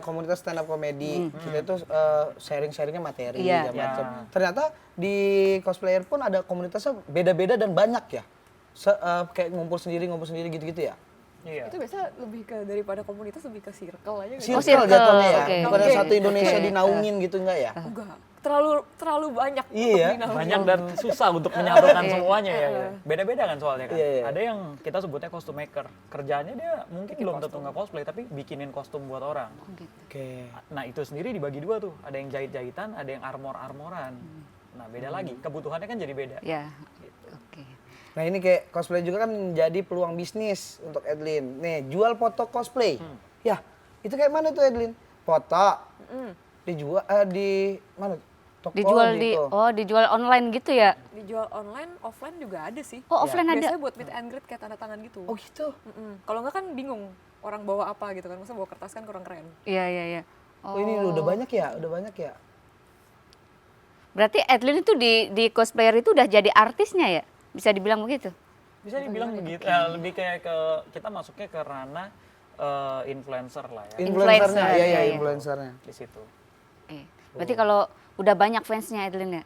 komunitas stand up comedy, kita itu sharing-sharingnya materi Iya. dan macam. Ternyata di cosplayer pun ada komunitasnya beda-beda dan banyak ya. Kayak ngumpul sendiri gitu-gitu ya. Iya. Itu biasa lebih ke daripada komunitas lebih ke circle aja gitu. Circle jatuhnya ya. oke. Bukan yang Oke. satu Indonesia Oke. dinaungin gitu enggak ya? Enggak, terlalu banyak. Iya untuk ya, dinaungi. Banyak dan susah untuk menyatukan Iya. semuanya ya. Beda-beda kan soalnya kan. Iya, iya. Ada yang kita sebutnya costume maker. Kerjanya dia mungkin belum tentu nggak cosplay tapi bikinin kostum buat orang. Oke. Nah itu sendiri dibagi dua tuh. Ada yang jahit-jahitan, ada yang armor-armoran. Nah beda lagi. Kebutuhannya kan jadi beda. Ya. Oke. Nah ini kayak cosplay juga kan menjadi peluang bisnis untuk Edlin. Nih jual foto cosplay. Ya itu kayak mana tuh Edlin? Foto dijual di mana? Toko Dijual gitu. dijual online gitu ya? Dijual online, offline juga ada sih. Oh, offline ada. Biasanya buat meet and greet kayak tanda tangan gitu. Oh gitu. Kalau nggak kan bingung orang bawa apa gitu kan. Masa bawa kertas kan kurang keren. Iya. Oh, ini udah banyak ya, Berarti Edlin itu di cosplayer itu udah jadi artisnya ya? Bisa dibilang begitu? Bisa dibilang begitu. Lebih kayak ke kita masuknya ke ranah influencer lah ya. Influencernya, Influencer, iya iya. influencernya. Di situ. Berarti kalau udah banyak fansnya Edlin ya?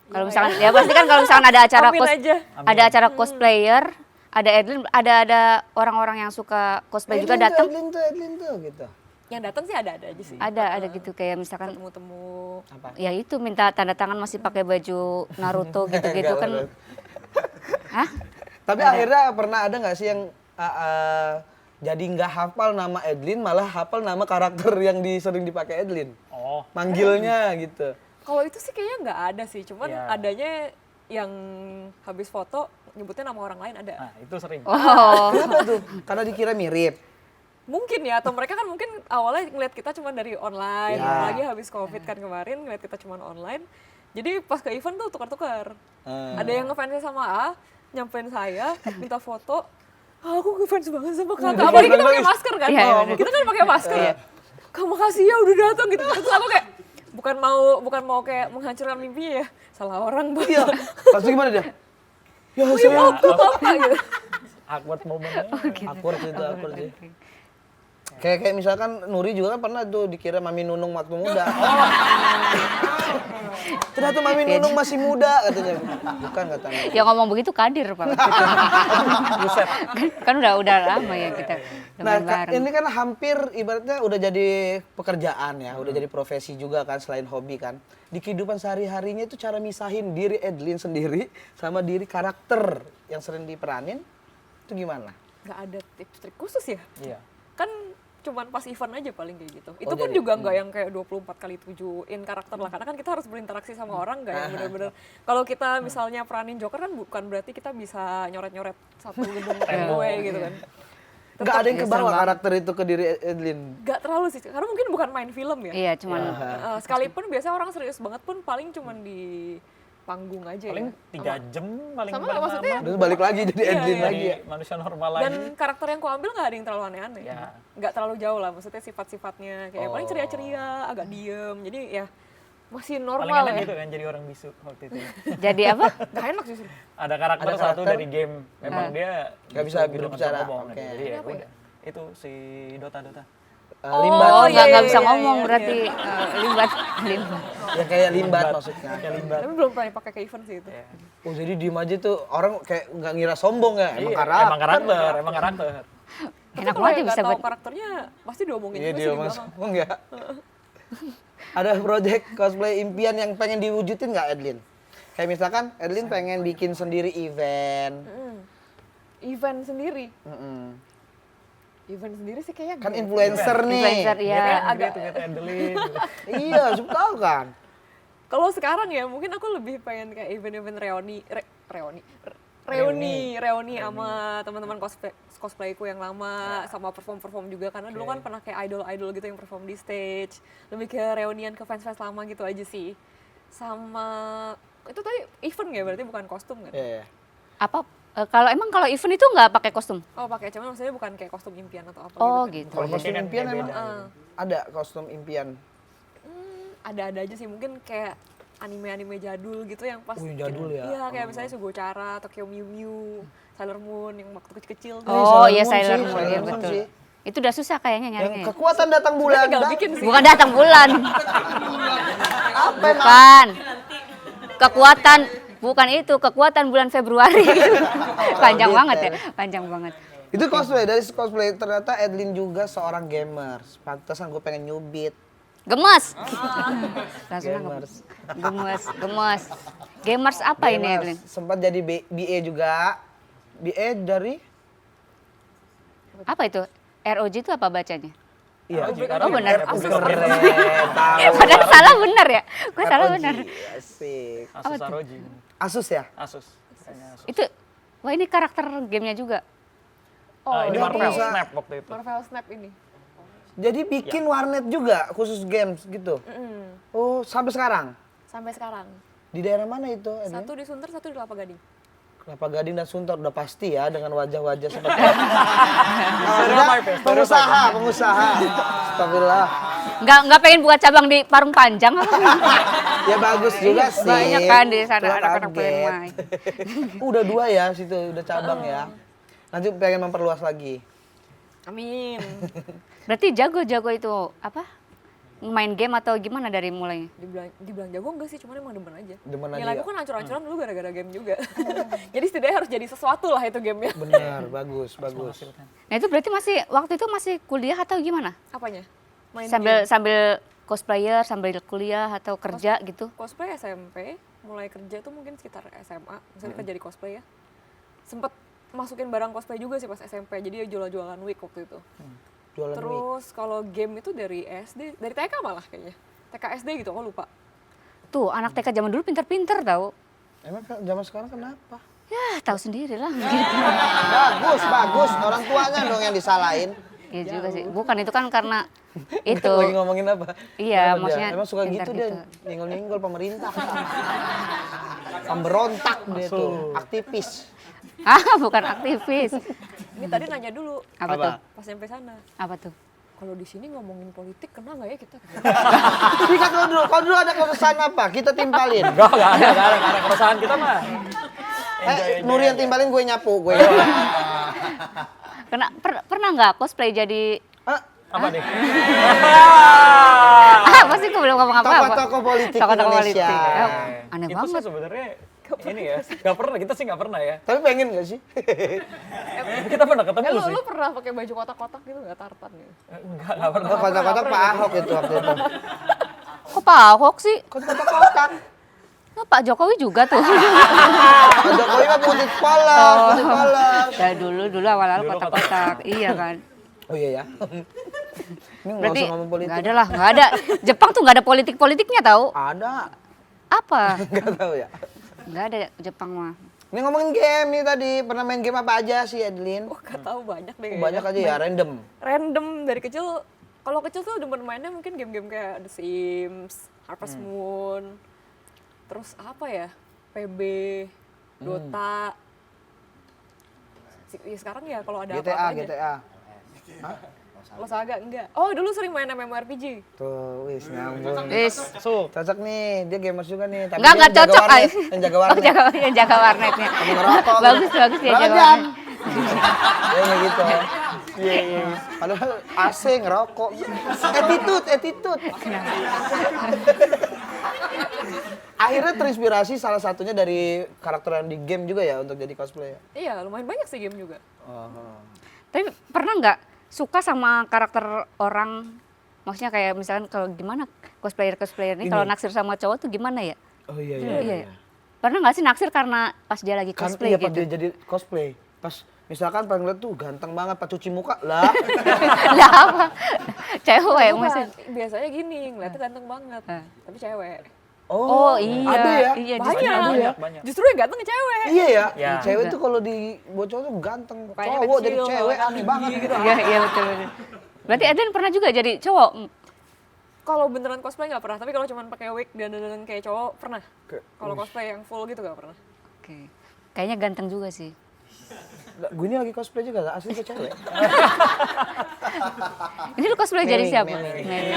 Kalau misalkan ya pasti kan kalau misalkan ada acara Amin aja. ada acara cosplayer, ada Edlin, ada orang-orang yang suka cosplay juga datang. Edlin tuh gitu. Yang datang sih ada aja sih. Ada gitu kayak misalkan Temu-temu. Apa? ya itu minta tanda tangan masih pakai baju Naruto gitu-gitu Enggak kan. lah. Hah? Tapi akhirnya pernah ada nggak sih yang jadi nggak hafal nama Edlin, malah hafal nama karakter yang sering dipakai Edlin? Oh. Manggilnya gitu. Kalau itu sih kayaknya nggak ada sih. Cuman Iya. adanya yang habis foto nyebutnya nama orang lain ada. Nah itu sering. Oh. Kenapa tuh? Karena dikira mirip. Mungkin ya, atau mereka kan mungkin awalnya ngeliat kita cuma dari online, Ya. apalagi habis COVID kan kemarin ngeliat kita cuma online. Jadi pas ke event tuh tukar-tukar. Ada yang ngefansnya sama A, nyampein saya, minta foto, aku ngefans banget sama kakak. Apalagi kita pakai masker kan. Iya, bener. Kita kan pakai masker ya. Kak makasih ya udah datang gitu. Terus aku kayak bukan mau kayak menghancurkan mimpinya ya. Salah orang banget. Iya. Langsung gimana dia? Ya Oh iya saya waktu apa gitu. Awkward momennya. awkward itu awkward sih. Kayak misalkan Nuri juga kan pernah tuh dikira Mami Nunung waktu muda. Ternyata Mami Nunung masih muda katanya. Bukan katanya. Yang ngomong begitu Kadir Pak. Buset. kan udah lama ya kita Nah, main bareng. ini kan hampir ibaratnya udah jadi pekerjaan ya, udah jadi profesi juga kan selain hobi kan. Di kehidupan sehari-harinya itu cara misahin diri Edlin sendiri sama diri karakter yang sering diperanin itu gimana? Nggak ada tips trik khusus ya. Iya. Kan cuman pas event aja paling kayak gitu. Itu Oh, pun jadi- juga nggak yang kayak 24x7-in karakter lah. Karena kan kita harus berinteraksi sama orang nggak yang bener-bener. Kalau kita misalnya peranin Joker kan bukan berarti kita bisa nyoret-nyoret satu gedung tembok gitu kan. Nggak ada yang kebawa karakter itu ke diri Edlin. Gak terlalu sih, karena mungkin bukan main film ya. Iya, cuman Sekalipun biasanya orang serius banget pun paling cuman di panggung aja Paling ya. 3 jam paling Sama paling maksudnya lama. Terus balik lagi jadi Iya, Edlin iya. lagi ya. Jadi manusia normal Dan lagi. karakter yang kuambil nggak ada yang terlalu aneh-aneh. Ya. Nggak terlalu jauh lah, maksudnya sifat-sifatnya kayak paling ceria-ceria, agak diem. Jadi ya masih Paling normal enak ya. gitu kan jadi orang bisu waktu itu. jadi apa? Gak enak justru. Ada karakter Ada satu karakter. dari game. Memang dia Nggak bisa gitu, nggak berbicara, ngomong. oke. Jadi ya Apa ya? udah. Itu si Dota. Limbat. Oh, iya, nggak iya, bisa iya, ngomong iya, berarti limbat. Ya kayak limbat maksudnya. Kayak limbat. Tapi belum pernah pakai ke event sih itu. Ya. Oh jadi diem aja tuh orang kayak nggak ngira sombong ya, emang Iya, karakter. emang karakter. Tapi Enak kalau banget yang ya nggak bisa tahu buat karakternya pasti diomongin Iya juga dia sih di mas, belakang. oh enggak. Ada project cosplay impian yang pengen diwujudin nggak Edlin? Kayak misalkan Edlin pengen bikin sendiri event. Event sendiri. Mm-mm. Event sendiri sih kayaknya Kan nggak. influencer nih. influencer ya. Kayak Agak agak- tuh Adeline. Iya, suka tahu kan. Kalau sekarang ya mungkin aku lebih pengen kayak event-event reuni sama teman-teman cosplayku yang lama, sama perform juga karena dulu kan pernah kayak idol gitu yang perform di stage. Lebih ke reunian ke fans-fans lama gitu aja sih. Sama itu tadi event ya berarti bukan kostum kan? Iya. Apa kalau event itu nggak pakai kostum? Oh pakai, cuman maksudnya bukan kayak kostum impian atau apa Oh gitu. gitu. Kalau kostum kan impian beda. emang ada kostum impian. Ada aja sih mungkin kayak anime-anime jadul gitu yang pas Wih, jadul ya. Iya kayak misalnya Sugochara, Tokyo Mew Mew, Sailor Moon yang waktu kecil-kecil tuh. Oh iya Sailor Sailor Moon Moon, sih, iya Sailor Moon betul. sih. Itu udah susah kayaknya Yang nyarinya. kekuatan datang bulan. Tinggal Dah. bikin sih. Bukan datang bulan. Apa emang? Bukan. Kekuatan bukan itu, kekuatan bulan Februari. Panjang gitu. banget ya, panjang banget. Itu cosplay, dari cosplay ternyata Edlin juga seorang gamers. Pantesan gue pengen nyubit. Gemes. Langsung Gamers. gemes. Gamers apa ini Gamers. Evelyn? Sempat jadi BA juga. BA dari Apa itu? ROG itu apa bacanya? iya. Oh benar. Keren, tahu. Padahal salah benar ya? Gue salah ROG, benar. Asik. Asus ROG. Asus ya? Asus. Kayaknya Asus. Itu, wah ini karakter gamenya juga. Ini dia Marvel pengusaha. Snap waktu itu. Marvel Snap ini. Jadi bikin warnet juga khusus games gitu. Oh, sampai sekarang. Sampai sekarang. Di daerah mana itu, Edlin? Satu di Sunter, satu di Kelapa Gading. Kelapa Gading dan Sunter udah pasti ya dengan wajah-wajah seperti Stereotype ya, pengusaha. Astagfirullah. Nggak pengen buka cabang di Parung Panjang apa? Ya bagus juga sih. Banyak kan di sana Cuma anak-anak kaget. pengen main. Udah 2 ya situ, udah cabang ya. Nanti pengen memperluas lagi. Amin. Berarti jago-jago itu apa? Main game atau gimana dari mulainya? Dibilang jago enggak sih, cuman emang demen aja. Demen Nilai aja aku kan ancur-ancuran dulu gara-gara game juga. Jadi setidaknya harus jadi sesuatu lah itu gamenya. Benar, bagus. Nah itu berarti waktu itu masih kuliah atau gimana? Apanya? Main Sambil cosplayer, sambil kuliah atau kerja gitu? cosplay SMP, mulai kerja tuh mungkin sekitar SMA, misalnya kerja di cosplay ya. Sempet masukin barang cosplay juga sih pas SMP, jadi jualan-jualan wig waktu itu. Jualan mie. Terus kalau game itu dari SD, dari TK malah kayaknya. TK SD gitu, aku lupa. Tuh anak TK zaman dulu pinter-pinter tau. Emang zaman sekarang kenapa? Ya tahu sendiri lah. Gitu. Bagus. Orang tuanya dong yang disalahin. Iya juga sih. Bukan itu kan karena itu. Lagi ngomongin apa? Iya, Kenapa maksudnya dia? Emang suka gitu pintar dia gitu. nyenggol-nyenggol pemerintah. Pemberontak dia tuh, aktivis. Ah bukan aktivis. Ini tadi nanya dulu Apa tuh? pas nyampe sana. Apa tuh? Kalau di sini ngomongin politik kena nggak ya kita? Sikat kalau dulu ada keresahan apa? Kita timpalin. Enggak ada keresahan kita mah. Nuri yang timpalin, gue nyapu, gue. Pernah nggak cosplay jadi Apa nih? apa sih aku belum ngomong apa-apa. Tokoh-tokoh politik Tokoh-tokoh Indonesia. politik. Aneh Itu sih banget. sebenarnya ini ya, nggak pernah, kita sih nggak pernah ya. Tapi pengen gak sih? Kita pernah ketemu sih. Lu pernah pakai baju kotak-kotak gitu nggak tartan gitu? Nggak pernah. Kotak-kotak Pak Ahok itu waktu itu. Kok Pak Ahok sih? Kotak-kotak. Oh, Pak Jokowi juga tuh. Pak Jokowi mah putih polos. Ya dulu awal-awal Dulu kotak-kotak. Iya kan. Oh iya ya. Ini nggak Berarti usah ngomong politik. nggak ada lah, nggak ada. Jepang tuh nggak ada politik-politiknya tahu. Ada. Apa? Nggak tahu ya. Nggak ada Jepang mah. Ini ngomongin game nih tadi. Pernah main game apa aja sih, Adeline? Gak tahu banyak deh. Banyak aja ya, random. Random dari kecil. Kalau kecil tuh demen mainnya mungkin game-game kayak The Sims, Harvest Moon, terus apa ya, PB, Dota. Ya sekarang ya kalau ada apa-apa aja. GTA. Los Saga enggak. Oh dulu sering main MMORPG. Tuh, wis nyambung. Wis. Cocok nih, dia gamers juga nih. Tapi Nggak dia yang jaga cocok. warnet, yang jaga warnet. Yang jaga warnetnya. Sama ngerokok. Bagus dia Berapa jaga jam? warnet. Ya kayak gitu. Iya. Padahal AC ngerokok. Attitude. Akhirnya terinspirasi salah satunya dari karakter yang di game juga ya untuk jadi cosplay. Iya lumayan banyak sih game juga. Tapi pernah nggak suka sama karakter orang? Maksudnya kayak misalkan kalau gimana cosplayer ini kalau naksir sama cowok tuh gimana ya? Oh iya. Iya. Pernah nggak sih naksir karena pas dia lagi Kan cosplay iya pas gitu? dia jadi cosplay. Pas misalkan pengen lihat tuh ganteng banget pas cuci muka lah. Lah apa? Cewek Bukan, maksudnya. biasanya gini ngeliatnya ganteng banget, Hah. tapi cewek. Oh iya. Ada ya? Iya, Banyak. Justru yang ganteng cewek. Iya ya. Ya. Cewek tuh kalau di buat cowok tuh ganteng. Mukanya Cowok jadi kecil, cewek malah aneh banget gitu. Iya betul. Berarti Eden pernah juga jadi cowok? Kalau beneran cosplay nggak pernah, tapi kalau cuma pakai wig dan dandan kayak cowok pernah. Kalau cosplay yang full gitu nggak pernah. Oke. Kayaknya ganteng juga sih. Gue ini lagi cosplay juga, asli gue cewek. Ini lu cosplay jadi Meli, siapa? Meli. Meli.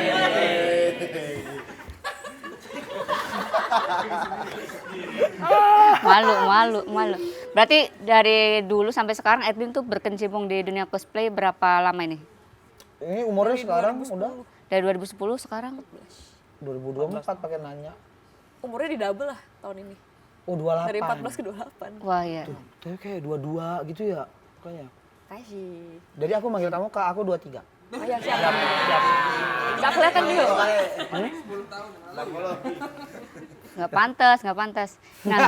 Malu. Berarti dari dulu sampai sekarang Edwin tuh berkecimpung di dunia cosplay berapa lama ini? Ini umurnya sekarang udah Dari 2010 sekarang? 2024 pakai nanya. Umurnya di double lah tahun ini. Oh 28. Dari 14 ke 28. Wah ya. Tapi kayak 22 gitu ya pokoknya. Kasih. Jadi aku manggil kamu Kak, aku 23. Oh ya siap. Bisa kelihatan dulu. Nggak pantas. Nah,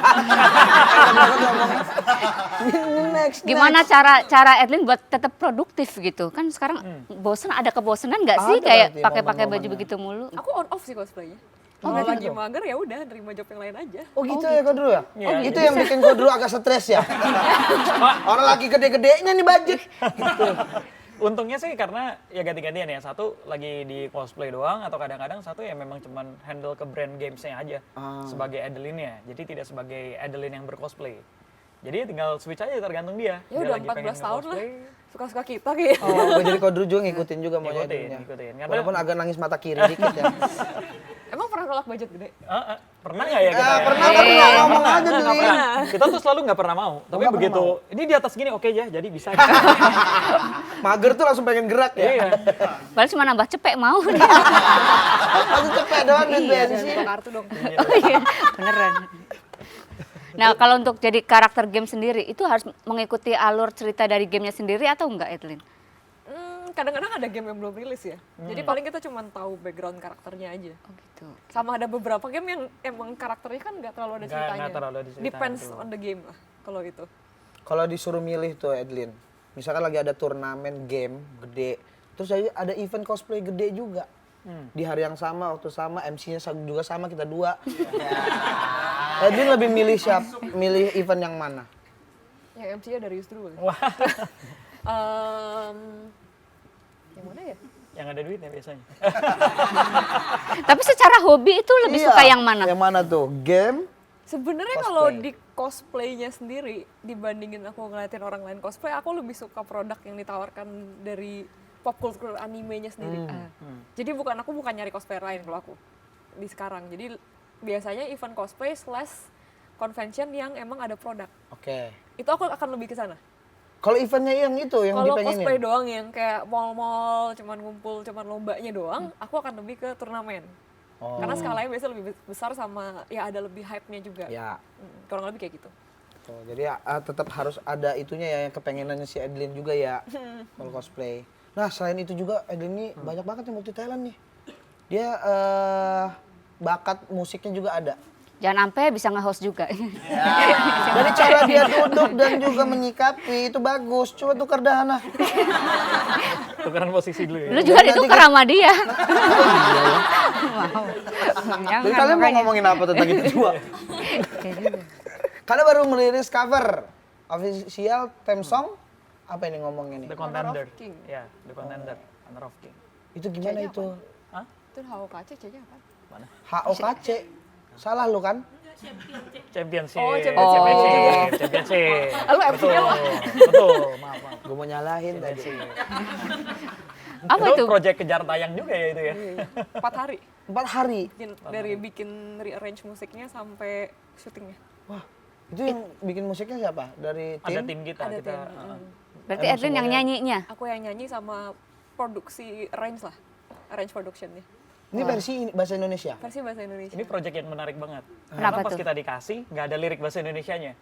Next. gimana cara Edwin buat tetap produktif gitu? Kan sekarang bosen, ada kebosenan nggak sih Ada kayak berarti pakai baju momen-momennya. begitu mulu? Aku on off sih cosplaynya. Oh, Kalau gitu lagi tuh. mager ya udah nerima job yang lain aja. Oh gitu ya Kodro ya? Iya, Oh, itu yang bikin Kodro agak stres ya? Orang lagi gede-gedenya nih budget. Gitu. Untungnya sih karena ya ganti-gantian ya. Satu lagi di cosplay doang atau kadang-kadang satu ya memang cuman handle ke brand gamesnya aja sebagai Adeline ya. Jadi tidak sebagai Adeline yang bercosplay. Jadi tinggal switch aja tergantung dia. Ya Dia udah lagi 14 pengen tahun lah. nge-cosplay, Suka-suka kita kayak. Oh, gue jadi Kodro juga ngikutin juga maunya Ngikutin. Edwinnya. Karena- Walaupun agak nangis mata kiri dikit ya. Emang pernah nolak budget gede? pernah nggak ya kita? ya? Pernah tapi nggak ngomong aja Nggak dulu. pernah. Kita tuh selalu nggak pernah mau. Tapi nggak begitu pernah ini di atas gini oke ya, jadi bisa. Mager tuh langsung pengen gerak ya. Iya. Padahal cuma nambah cepek mau. Langsung cepet doang duit Iya, bensin. buka kartu dong. Oh iya, beneran. Nah, kalau untuk jadi karakter game sendiri, itu harus mengikuti alur cerita dari gamenya sendiri atau enggak, Edlin? Kadang-kadang ada game yang belum rilis ya. Jadi paling kita cuma tahu background karakternya aja. Oh gitu. Sama ada beberapa game yang emang karakternya kan nggak terlalu ada Nggak ceritanya. terlalu ada ceritanya, Depends betul. on the game lah kalau itu. Kalau disuruh milih tuh Edlin, misalkan lagi ada turnamen game gede, terus ada event cosplay gede juga. Di hari yang sama, waktu sama, MC-nya juga sama, kita dua. Edlin lebih milih milih event yang mana? Yang MC-nya dari Yusdru. Wah, Yang mana ya? yang ada duitnya biasanya. Tapi secara hobi itu lebih Iya, suka yang mana? Yang mana tuh? Game, Sebenarnya Cosplay. kalau di cosplaynya sendiri dibandingin aku ngeliatin orang lain cosplay, aku lebih suka produk yang ditawarkan dari pop culture animenya sendiri. Jadi aku bukan nyari cosplayer lain kalau aku di sekarang. Jadi biasanya event cosplay / convention yang emang ada produk. Oke. Itu aku akan lebih ke sana. Kalau eventnya yang itu yang Kalau dipengenin. cosplay doang yang kayak mall-mall cuman ngumpul cuman lombanya doang, aku akan lebih ke turnamen. Oh. Karena skalanya biasanya lebih besar sama ya ada lebih hype-nya juga. Ya. Kurang lebih kayak gitu. Oh, jadi tetap harus ada itunya ya yang kepengenannya si Edlin juga ya kalau cosplay. Nah selain itu juga Edlin ini banyak banget yang multi talent nih. Dia bakat musiknya juga ada. Jangan sampai bisa nge-host juga. Dari cara dia duduk dan juga menyikapi itu bagus. Coba tukar dah Hana. Tukeran posisi dulu ya. Lu juga Nanti ditukar sama dia. Wow. Jadi kalian mau ngomongin apa tentang itu coba? Kalian baru merilis cover official theme song. Apa ini ngomongnya nih? The Contender. of King. Ya, The Contender. Honor of King. Itu gimana C-nya itu? Hah? Itu HOKC C-nya apa? Mana? HOKC. Salah lu kan? Championship. Oh, Championship. Lu FPL lah. Betul. Maaf. Gue mau nyalahin tadi. Apa itu? Project kejar tayang juga ya itu ya. 4 hari. 4 hari. Dari bikin rearrange musiknya sampai syutingnya. Wah, itu yang bikin musiknya siapa? Dari tim? Ada tim kita. Ada kita tim. Berarti Edlin yang nyanyinya. Aku yang nyanyi sama produksi arrange lah. Arrange productionnya. Ini versi bahasa Indonesia. Versi bahasa Indonesia. Ini project yang menarik banget. Kenapa Karena pas tuh? kita dikasih, nggak ada lirik bahasa Indonesianya.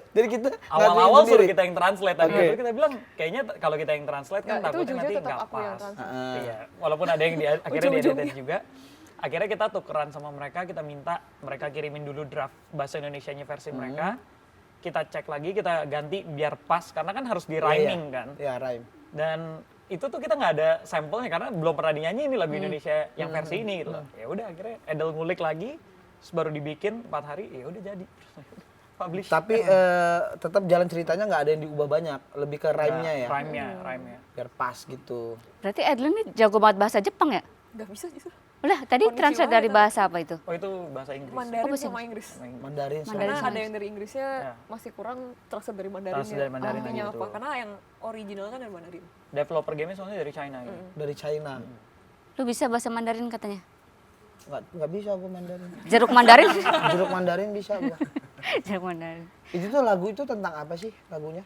Jadi kita Awal-awal ngaduin suruh sendiri. kita yang translate. Tadi Oke. kita bilang, kayaknya kalau kita yang translate kan Nggak, itu takutnya ujung-ujungnya nanti tetap nggak aku yang pas. translate. Iya, walaupun ada yang akhirnya Ujung-ujungnya. diedit juga. Akhirnya kita tukeran sama mereka, kita minta mereka kirimin dulu draft bahasa Indonesianya versi mereka. Kita cek lagi, kita ganti biar pas, karena kan harus di rhyming kan. Iya, rhyme. Dan itu tuh kita nggak ada sampelnya karena belum pernah dinyanyi ini lagu Indonesia yang versi ini gitu loh. Ya udah akhirnya Edel ngulik lagi, terus baru dibikin 4 hari, ya udah jadi. Publish. Tapi tetap jalan ceritanya nggak ada yang diubah banyak, lebih ke rhyme-nya ya. Rhyme-nya. Biar pas gitu. Berarti Edlin ini jago banget bahasa Jepang ya? Nggak bisa justru. Udah, tadi Konnichiwa translate dari atau- bahasa apa itu? Oh itu bahasa Inggris. Mandarin bahasa sama Inggris. Mandarin. Karena sama ada yang dari Inggrisnya Ya. masih kurang translate dari Mandarinnya. Translate dari Mandarin Artinya gitu. apa? Karena yang original kan dari Mandarin. Developer game soalnya dari China gitu. Dari China. Lu bisa bahasa Mandarin katanya? Nggak bisa gue Mandarin. Jeruk Mandarin? Jeruk Mandarin bisa gua. Jeruk Mandarin. Itu tuh lagu itu tentang apa sih lagunya?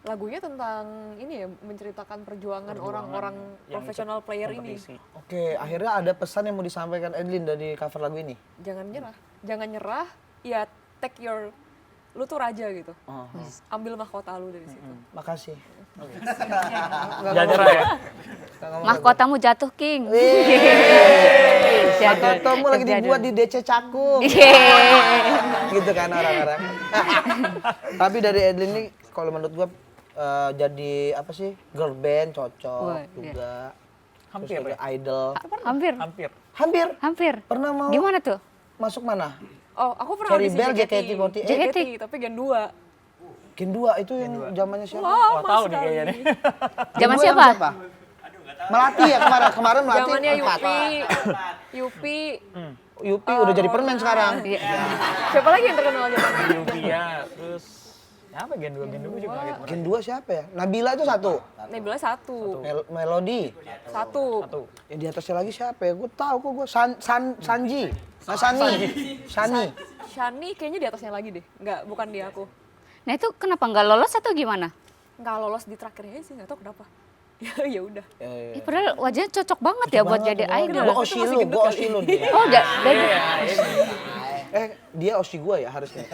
Lagunya tentang ini ya, menceritakan perjuangan orang-orang yang profesional ikut player ini. kompetisi. Oke, akhirnya ada pesan yang mau disampaikan Edlin dari cover lagu ini. Jangan nyerah. Jangan nyerah, ya take your, lu tuh raja gitu. Oh, Ambil mahkota lu dari situ. makasih. Jangan nyerah ya. Mahkotamu jatuh, King. Mahkotamu lagi dibuat di DC Cakung. Gitu kan orang-orang. Tapi dari Edlin ini kalau menurut gua jadi apa sih girl band cocok Wah, juga. Hampir Terus ya. juga idol. Hampir. Hampir. Hampir. Hampir. Pernah mau Gimana tuh? masuk mana? Oh, aku pernah Cherry audisi Bell, JKT. JKT48. tapi Gen 2. Gen 2 itu yang zamannya siapa? Wah tahu nih kayaknya nih. Zaman Gen 2 yang siapa? Melati ya kemarin Melati. Zamannya empat. Yupi. Yupi udah jadi permen sekarang. Siapa lagi yang terkenal zamannya? Yuvia, terus apa Gen 2 juga lagi. Gen 2 siapa ya? Nabila itu satu. Nebula 1. Melody. 1. Satu. Yang di atasnya lagi siapa ya? Gue tahu kok gue Sanji. Mas Sani. Shani kayaknya di atasnya lagi deh. Enggak, bukan di aku. Nah itu kenapa nggak lolos atau gimana? Nggak lolos di terakhirnya sih, nggak tahu kenapa. Ya udah. Ih, padahal wajahnya cocok banget ya buat jadi idol. Gue Oshilu dia. Oh, dari Dia Oshi gue ya harusnya.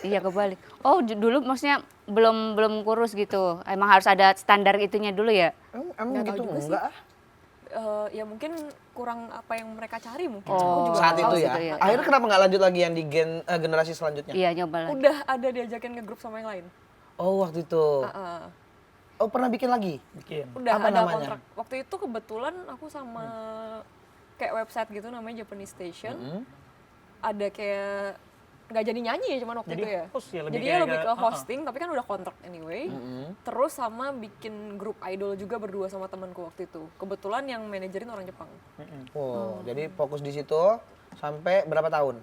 iya kebalik. Oh, dulu maksudnya belum kurus gitu. Emang harus ada standar itunya dulu ya? Emang Nggak tahu gitu juga sih. enggak ah? Ya mungkin kurang apa yang mereka cari mungkin. Oh. Aku juga Saat nggak itu tahu ya. sih. ya. Akhirnya kenapa nggak lanjut lagi yang di generasi selanjutnya? Iya, nyoba lagi. Udah ada diajakin ngegrup sama yang lain. Oh waktu itu. Oh pernah bikin lagi? Bikin. Udah Apa ada namanya? kontrak. Waktu itu kebetulan aku sama kayak website gitu namanya Japanese Station. Ada kayak nggak jadi nyanyi ya cuman waktu Jadi itu ya. host ya, lebih Jadinya kayak lebih ke- ke hosting tapi kan udah kontrak anyway. Terus sama bikin grup idol juga berdua sama temanku waktu itu. Kebetulan yang manajerin orang Jepang. Oh jadi fokus di situ sampai berapa tahun?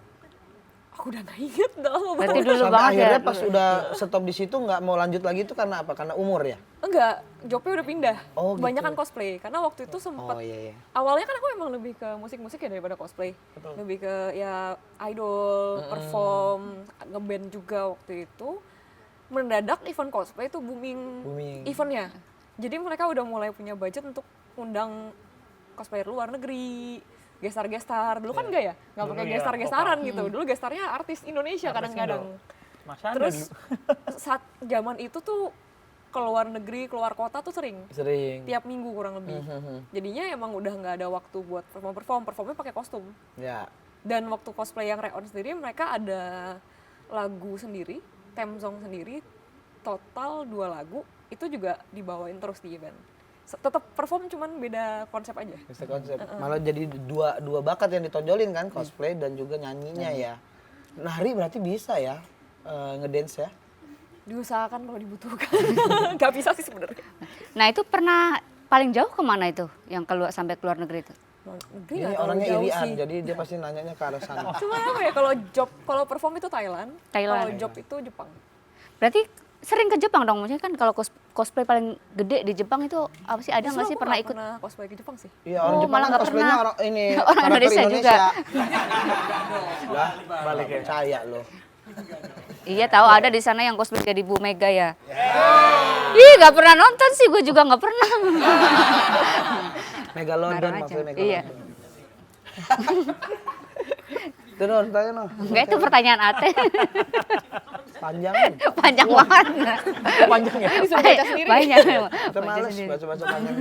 Aku udah nggak inget, udah lama banget. Berarti dulu Sampai banget ya. akhirnya pas udah stop di situ nggak mau lanjut lagi itu karena apa? Karena umur ya? Enggak, jobnya udah pindah. Oh, gitu. Kebanyakan cosplay. Karena waktu itu sempet, Oh iya. awalnya kan aku emang lebih ke musik-musik ya daripada cosplay. Lebih ke ya idol, perform, ngeband juga waktu itu. Mendadak event cosplay itu booming eventnya. Jadi mereka udah mulai punya budget untuk undang cosplayer luar negeri, gestar-gestar. Dulu kan enggak ya? Nggak pakai Dulu ya, gestar-gestaran gitu. Dulu gestarnya artis Indonesia kadang-kadang. Mas Anda Terus dulu. saat zaman itu tuh keluar negeri, keluar kota tuh sering. Sering. Tiap minggu kurang lebih. Jadinya emang udah nggak ada waktu buat performnya pakai kostum. Ya. Dan waktu cosplay yang Reon sendiri mereka ada lagu sendiri, theme song sendiri, total 2 lagu itu juga dibawain terus di event. Tetap perform cuman beda konsep aja. Bisa konsep. Malah jadi dua bakat yang ditonjolin kan, cosplay dan juga nyanyinya ya. Nari berarti bisa ya ngedance ya. Diusahakan kalau dibutuhkan. Gak bisa sih sebenarnya. Nah itu pernah paling jauh kemana itu yang sampai keluar negeri itu? Luar negeri Ini nggak terlalu orangnya jauh irian, sih. jadi dia pasti nanyanya ke arah sana. Cuma apa ya, kalau perform itu Thailand. Kalau job itu Jepang. Berarti sering ke Jepang dong, maksudnya kan kalau cosplay paling gede di Jepang itu apa sih, ada nggak sih Justru aku pernah nggak ikut? pernah cosplay ke Jepang sih. Iya, orang Oh, Jepang malah kan nggak cosplaynya pernah. orang ini Orang karakter Indonesia juga. Lah, Balik ya. percaya loh. Iya tahu ada di sana yang cosplay jadi Bu Mega ya. Ih nggak pernah nonton sih, gue juga nggak pernah. Megalodon Ngarang aja. maksudnya Megalodon. Iya. Itu Non, tanya Non. Enggak, itu pertanyaan Ate. Panjang. Panjang banget. Panjang ya. Disuruh baca sendiri. Banyak. Kita males baca-baca panjang.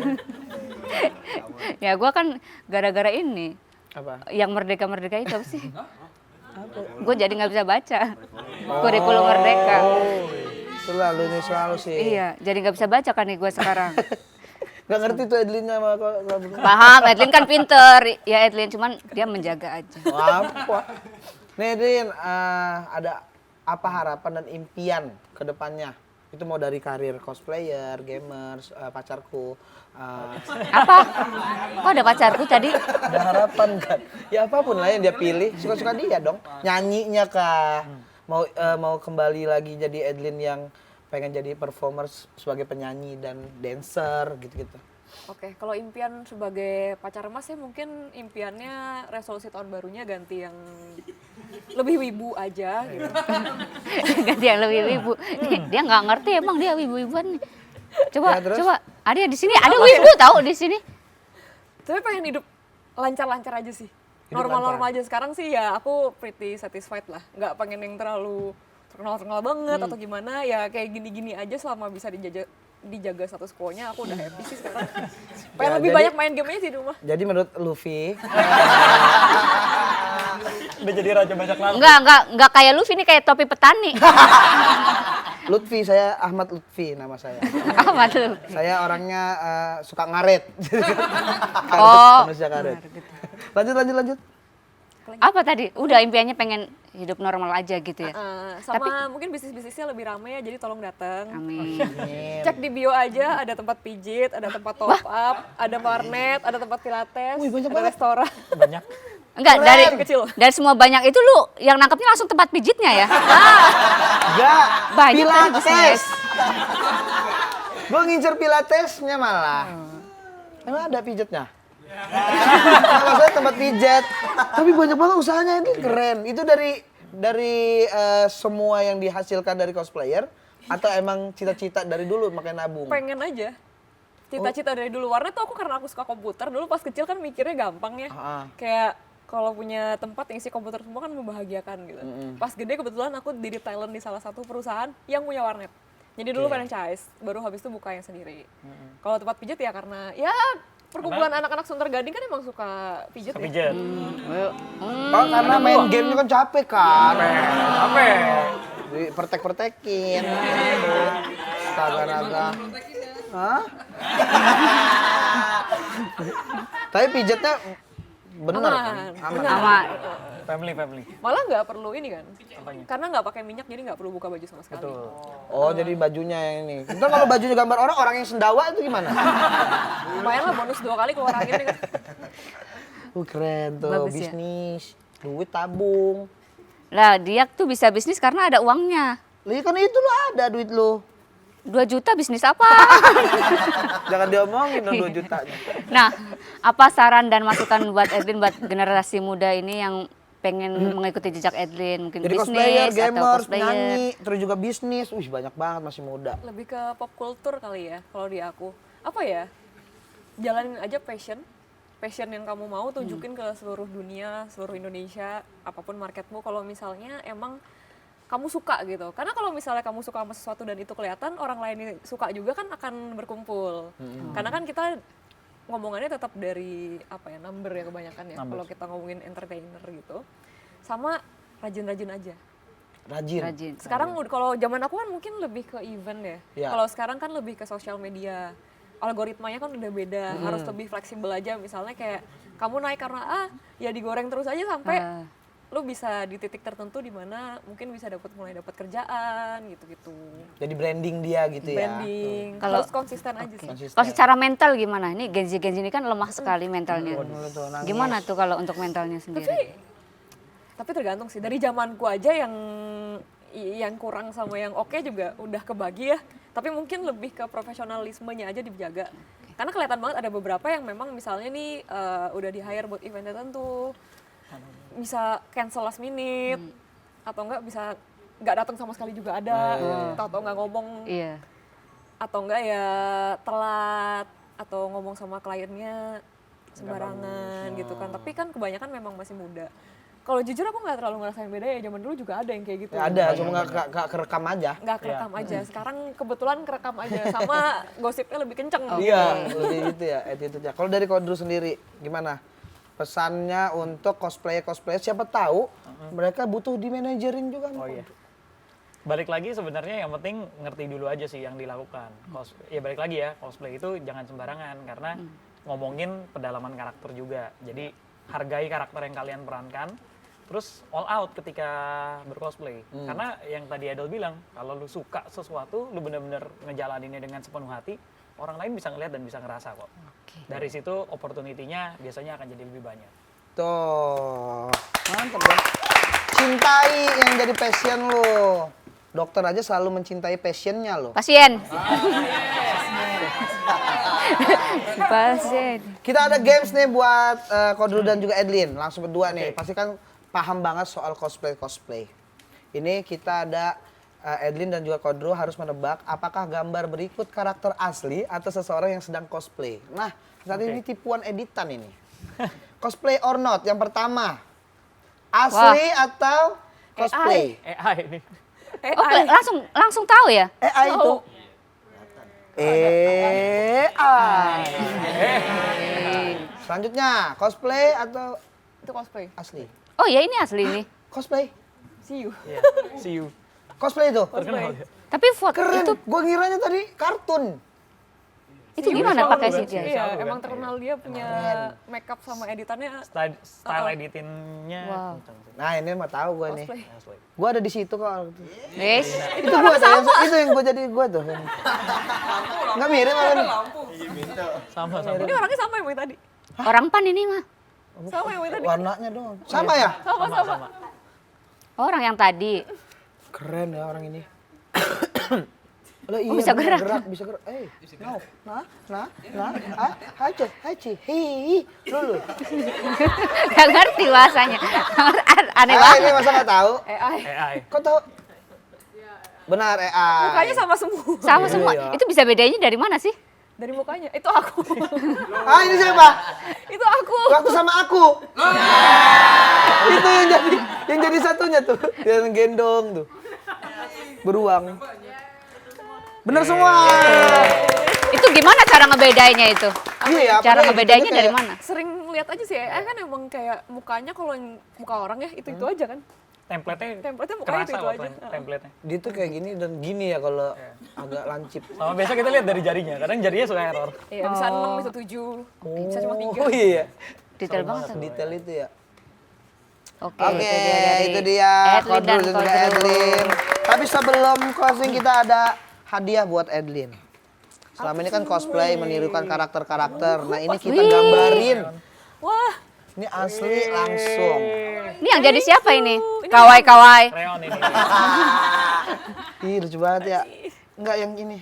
Ya gue kan gara-gara ini Apa? yang merdeka-merdeka itu apa sih? Gue jadi nggak bisa baca. Kurikulum Merdeka. Selalu sih. Iya, jadi nggak bisa baca kan nih gue sekarang. Gak ngerti tuh Edlinnya sama Paham, Edlin kan pinter. Ya Edlin, cuman dia menjaga aja. apa? Nih Edlin, ada apa harapan dan impian ke depannya? Itu mau dari karir cosplayer, gamers, pacarku. Apa? Kok ada pacarku tadi? Ada harapan kan? Ya apapun lah yang dia pilih, suka-suka dia dong. Nyanyinya kah? Mau kembali lagi jadi Edlin yang pengen jadi performer sebagai penyanyi dan dancer gitu-gitu. Oke, kalau impian sebagai pacar Mas ya mungkin impiannya resolusi tahun barunya ganti yang lebih wibu aja gitu. Ganti yang lebih wibu. Dia nggak ngerti emang dia wibu-wibuan nih. Coba, Ya, terus? coba. Ada di sini, ada wibu tahu di sini. Tapi pengen hidup lancar-lancar aja sih. Hidup Normal-normal aja. Sekarang sih ya aku pretty satisfied lah. Nggak pengen yang terlalu terkenal-terkenal banget atau gimana. Ya kayak gini-gini aja selama bisa dijaga status quo-nya aku udah happy sih sekarang. Pengen Ya, lebih jadi- banyak main game-nya sih di rumah. Jadi menurut Luffy, Udah jadi raja bajak laut. Enggak kayak Luffy ini kayak topi petani. Lutfi, saya Ahmad Lutfi nama saya. Apa tuh? Saya orangnya suka ngaret. Oh. Manusia ngaret. Lanjut. Apa tadi? Udah impiannya pengen hidup normal aja gitu ya. Sama mungkin bisnis-bisnisnya lebih rame ya, jadi tolong datang. Amin. Cek di bio aja, ada tempat pijit, ada tempat top up, ada warnet, ada tempat pilates, Wih, banyak ada banget. restoran. Banyak. Enggak, Kecil. dari semua banyak itu lu yang nangkepnya langsung tempat pijitnya ya? Enggak, Banyak kan Pilates. Gue ngincer Pilatesnya malah. Emang ada pijatnya? Maksudnya tempat pijat. Tapi banyak banget usahanya, ini keren. Itu dari semua yang dihasilkan dari cosplayer atau emang cita-cita dari dulu makanya nabung? Pengen aja. Cita-cita dari dulu. Warnet tuh aku karena aku suka komputer, dulu pas kecil kan mikirnya gampang ya. Kayak kalau punya tempat yang isi komputer semua kan membahagiakan gitu. Pas gede kebetulan aku jadi talent di salah satu perusahaan yang punya warnet. Jadi dulu franchise, baru habis itu buka yang sendiri. Kalau tempat pijat ya karena ya perkumpulan anak-anak Sunter Gading kan emang suka pijat ya. Kepijat. Oh, karena main gamenya kan capek kan. Apa? Dipertek-pertekin. Astaga. Hah? Tapi pijatnya bener kan? Aman. Sama Family. Malah nggak perlu ini kan. Apanya? Karena nggak pakai minyak jadi nggak perlu buka baju sama sekali. Oh, jadi bajunya yang ini. Ntar kalau bajunya gambar orang yang sendawa itu gimana? Lumayan lah bonus 2 kali keluar angin kan. Keren tuh, Bagus ya? bisnis, duit tabung. Lah dia tuh bisa bisnis karena ada uangnya. Lihat kan itu lo ada duit lo. 2 juta bisnis apa? Jangan diomongin dong 2 jutanya. Nah, apa saran dan masukan buat Edlin buat generasi muda ini yang pengen mengikuti jejak Edlin, mungkin Jadi bisnis cosplayer, atau gamers, cosplayer? penyanyi, terus juga bisnis. Wih, banyak banget masih muda. Lebih ke pop culture kali ya kalau di aku. Apa ya? Jalanin aja passion yang kamu mau, tunjukin ke seluruh dunia, seluruh Indonesia, apapun marketmu. Kalau misalnya emang kamu suka gitu, karena kalau misalnya kamu suka sama sesuatu dan itu kelihatan orang lain suka juga kan akan berkumpul. Karena kan kita ngomongannya tetap dari apa ya, number ya kebanyakan ya, kalau kita ngomongin entertainer gitu. Sama rajin-rajin aja. Rajin. Sekarang kalau zaman aku kan mungkin lebih ke event ya. Ya. Kalau sekarang kan lebih ke sosial media. Algoritmanya kan udah beda, harus lebih fleksibel aja. Misalnya kayak kamu naik karena ya digoreng terus aja sampai lu bisa di titik tertentu di mana mungkin bisa mulai dapat kerjaan gitu-gitu. Jadi branding dia gitu ya. Branding. Kalau- Harus konsisten aja sih. Konsisten. Kalau secara mental gimana? Ini Gen Z ini kan lemah sekali mentalnya. Tuh, nangis. Gimana tuh kalau untuk mentalnya sendiri? Tapi tergantung sih. Dari zamanku aja yang kurang sama yang oke juga udah kebagi ya. Tapi mungkin lebih ke profesionalismenya aja dijaga. Karena kelihatan banget ada beberapa yang memang misalnya nih udah di hire buat event tertentu, bisa cancel last minute, atau enggak bisa nggak datang sama sekali juga ada, atau nggak ngomong, Iya. atau enggak ya telat, atau ngomong sama kliennya sembarangan gitu kan. Tapi kan kebanyakan memang masih muda. Kalau jujur aku nggak terlalu ngerasain beda ya, zaman dulu juga ada yang kayak gitu. Ya, ada, cuma nggak kerekam aja. Nggak kerekam aja. Sekarang kebetulan kerekam aja, sama gosipnya lebih kenceng. Iya, lebih gitu ya attitude-nya. Kalau dari Kodru sendiri, gimana? Pesannya untuk cosplayer, siapa tahu mereka butuh di manajerin juga. Oh iya. Balik lagi sebenarnya yang penting ngerti dulu aja sih yang dilakukan. Ya balik lagi ya, cosplay itu jangan sembarangan karena ngomongin pedalaman karakter juga. Jadi hargai karakter yang kalian perankan, terus all out ketika bercosplay. Karena yang tadi Adel bilang, kalau lu suka sesuatu, lu bener-bener ngejalaninnya dengan sepenuh hati, orang lain bisa ngeliat dan bisa ngerasa kok. Dari situ opportunity-nya biasanya akan jadi lebih banyak. Tuh, mantep dong. Cintai yang jadi passion lo. Dokter aja selalu mencintai passionnya lo. Pasien. Pasien. Kita ada games nih buat Kodru dan juga Edlin. Langsung berdua nih. Pasti kan paham banget soal cosplay. Ini kita ada Edlin dan juga Kodru harus menebak apakah gambar berikut karakter asli atau seseorang yang sedang cosplay. Nah, saat ini tipuan editan ini. Cosplay or not, yang pertama. Asli atau cosplay? AI ini. Oh, langsung tahu ya? AI itu. AI. Selanjutnya, cosplay atau Itu cosplay. asli? Oh ya ini asli nih. Cosplay. See you. Iya. See you. Cosplay itu. Terkenal ya. Tapi foto Keren. itu Gua ngiranya tadi kartun. gimana Selalu pakai kan? sih dia? Iya, Selalu, emang kan? terkenal dia punya makeup sama editannya Style editingnya Wow. kenceng sih. Nah, ini mah tahu gua nih. cosplay. Asli. Gua ada di situ kok. Wes. Itu gua tuh, itu yang gua jadi gua tuh. Enggak mirip apa nih? Sama. Ini orangnya sama yang tadi. Orang pan ini mah. Sama yang tadi. Warnanya doang. Sama ya? Sama. Orang yang tadi. Keren ya orang ini. Lah iya, bisa bener, gerak. bisa gerak. Haji, hi, lulu. Gak ngerti bahasanya. Aneh Ah, banget. ini masa nggak tahu? AI. Kok tahu? Benar, AI. Mukanya sama semua. Sama semua. Iya. Itu bisa bedanya dari mana sih? Dari mukanya. Itu aku. Ah, ini siapa? Itu aku. Waktu sama aku. Itu yang jadi satunya tuh, yang gendong tuh. Beruang. Bener semua. Itu gimana cara ngebedainnya itu? Iya ya. Cara padahal ngebedainnya editannya dari kayak- mana? Sering lihat aja sih, kan emang kayak mukanya kalau yang muka orang ya itu aja kan. Template-nya Template-nya mukanya kerasa itu kok aja. template-nya. Dia tuh kayak gini dan gini ya kalau agak lancip. Sama biasa kita lihat dari jarinya, kadang jarinya suka error. Iya, bisa 6, bisa 7, bisa cuma 3. Oh iya. Detail banget. tuh. Detail itu ya. Oke, Oke, dari itu dia Edlin Kodru dan juga Kodru. Edlin. Tapi sebelum closing kita ada hadiah buat Edlin. Selama ini kan cosplay menirukan karakter-karakter. Nah ini kita Wih. gambarin. Wah, Ini asli langsung. Ini yang jadi siapa ini? ini Kawai. Reon ini. Ih, lucu banget ya. Enggak yang ini.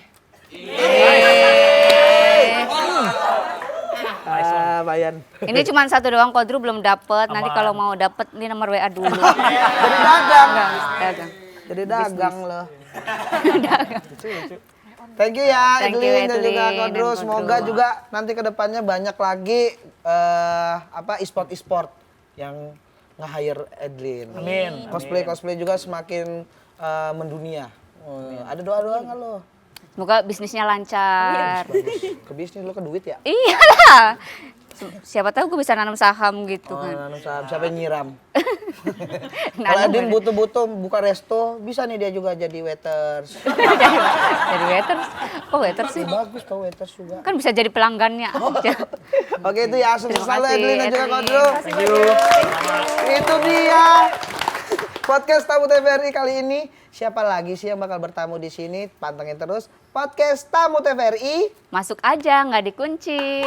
Bayan. Ini cuma satu doang, Kodru belum dapet. Nanti Aman. kalau mau dapet, ini nomor WA dulu. Jadi dagang. Dagang. Jadi dagang loh. Lucu. Thank you ya Thank you, Edlin dan juga Edlin dan Kodru. Semoga Kodru. juga nanti kedepannya banyak lagi e-sport yang nge-hire Edlin. Amin. Cosplay juga semakin mendunia. Ada doa-doa nggak lo? Semoga bisnisnya lancar. Ke bisnis lo ke duit ya? Iyalah. Siapa tahu gue bisa nanam saham gitu Oh, kan. nanam saham. Siapa yang nyiram? Kalau Nanam Edlin boleh. butuh buka resto, bisa nih dia juga jadi waiters. Jadi waiters. Kok waiters sih? Bagus tau waiters juga. Kan bisa jadi pelanggannya. Oke itu ya, sukses Terima selalu kasih, Edlin dan juga Edlin. Kodru. Thank you. Itu dia podcast Tamu TVRI kali ini. Siapa lagi sih yang bakal bertamu di sini? Pantengin terus podcast Tamu TVRI. Masuk aja, nggak dikunci.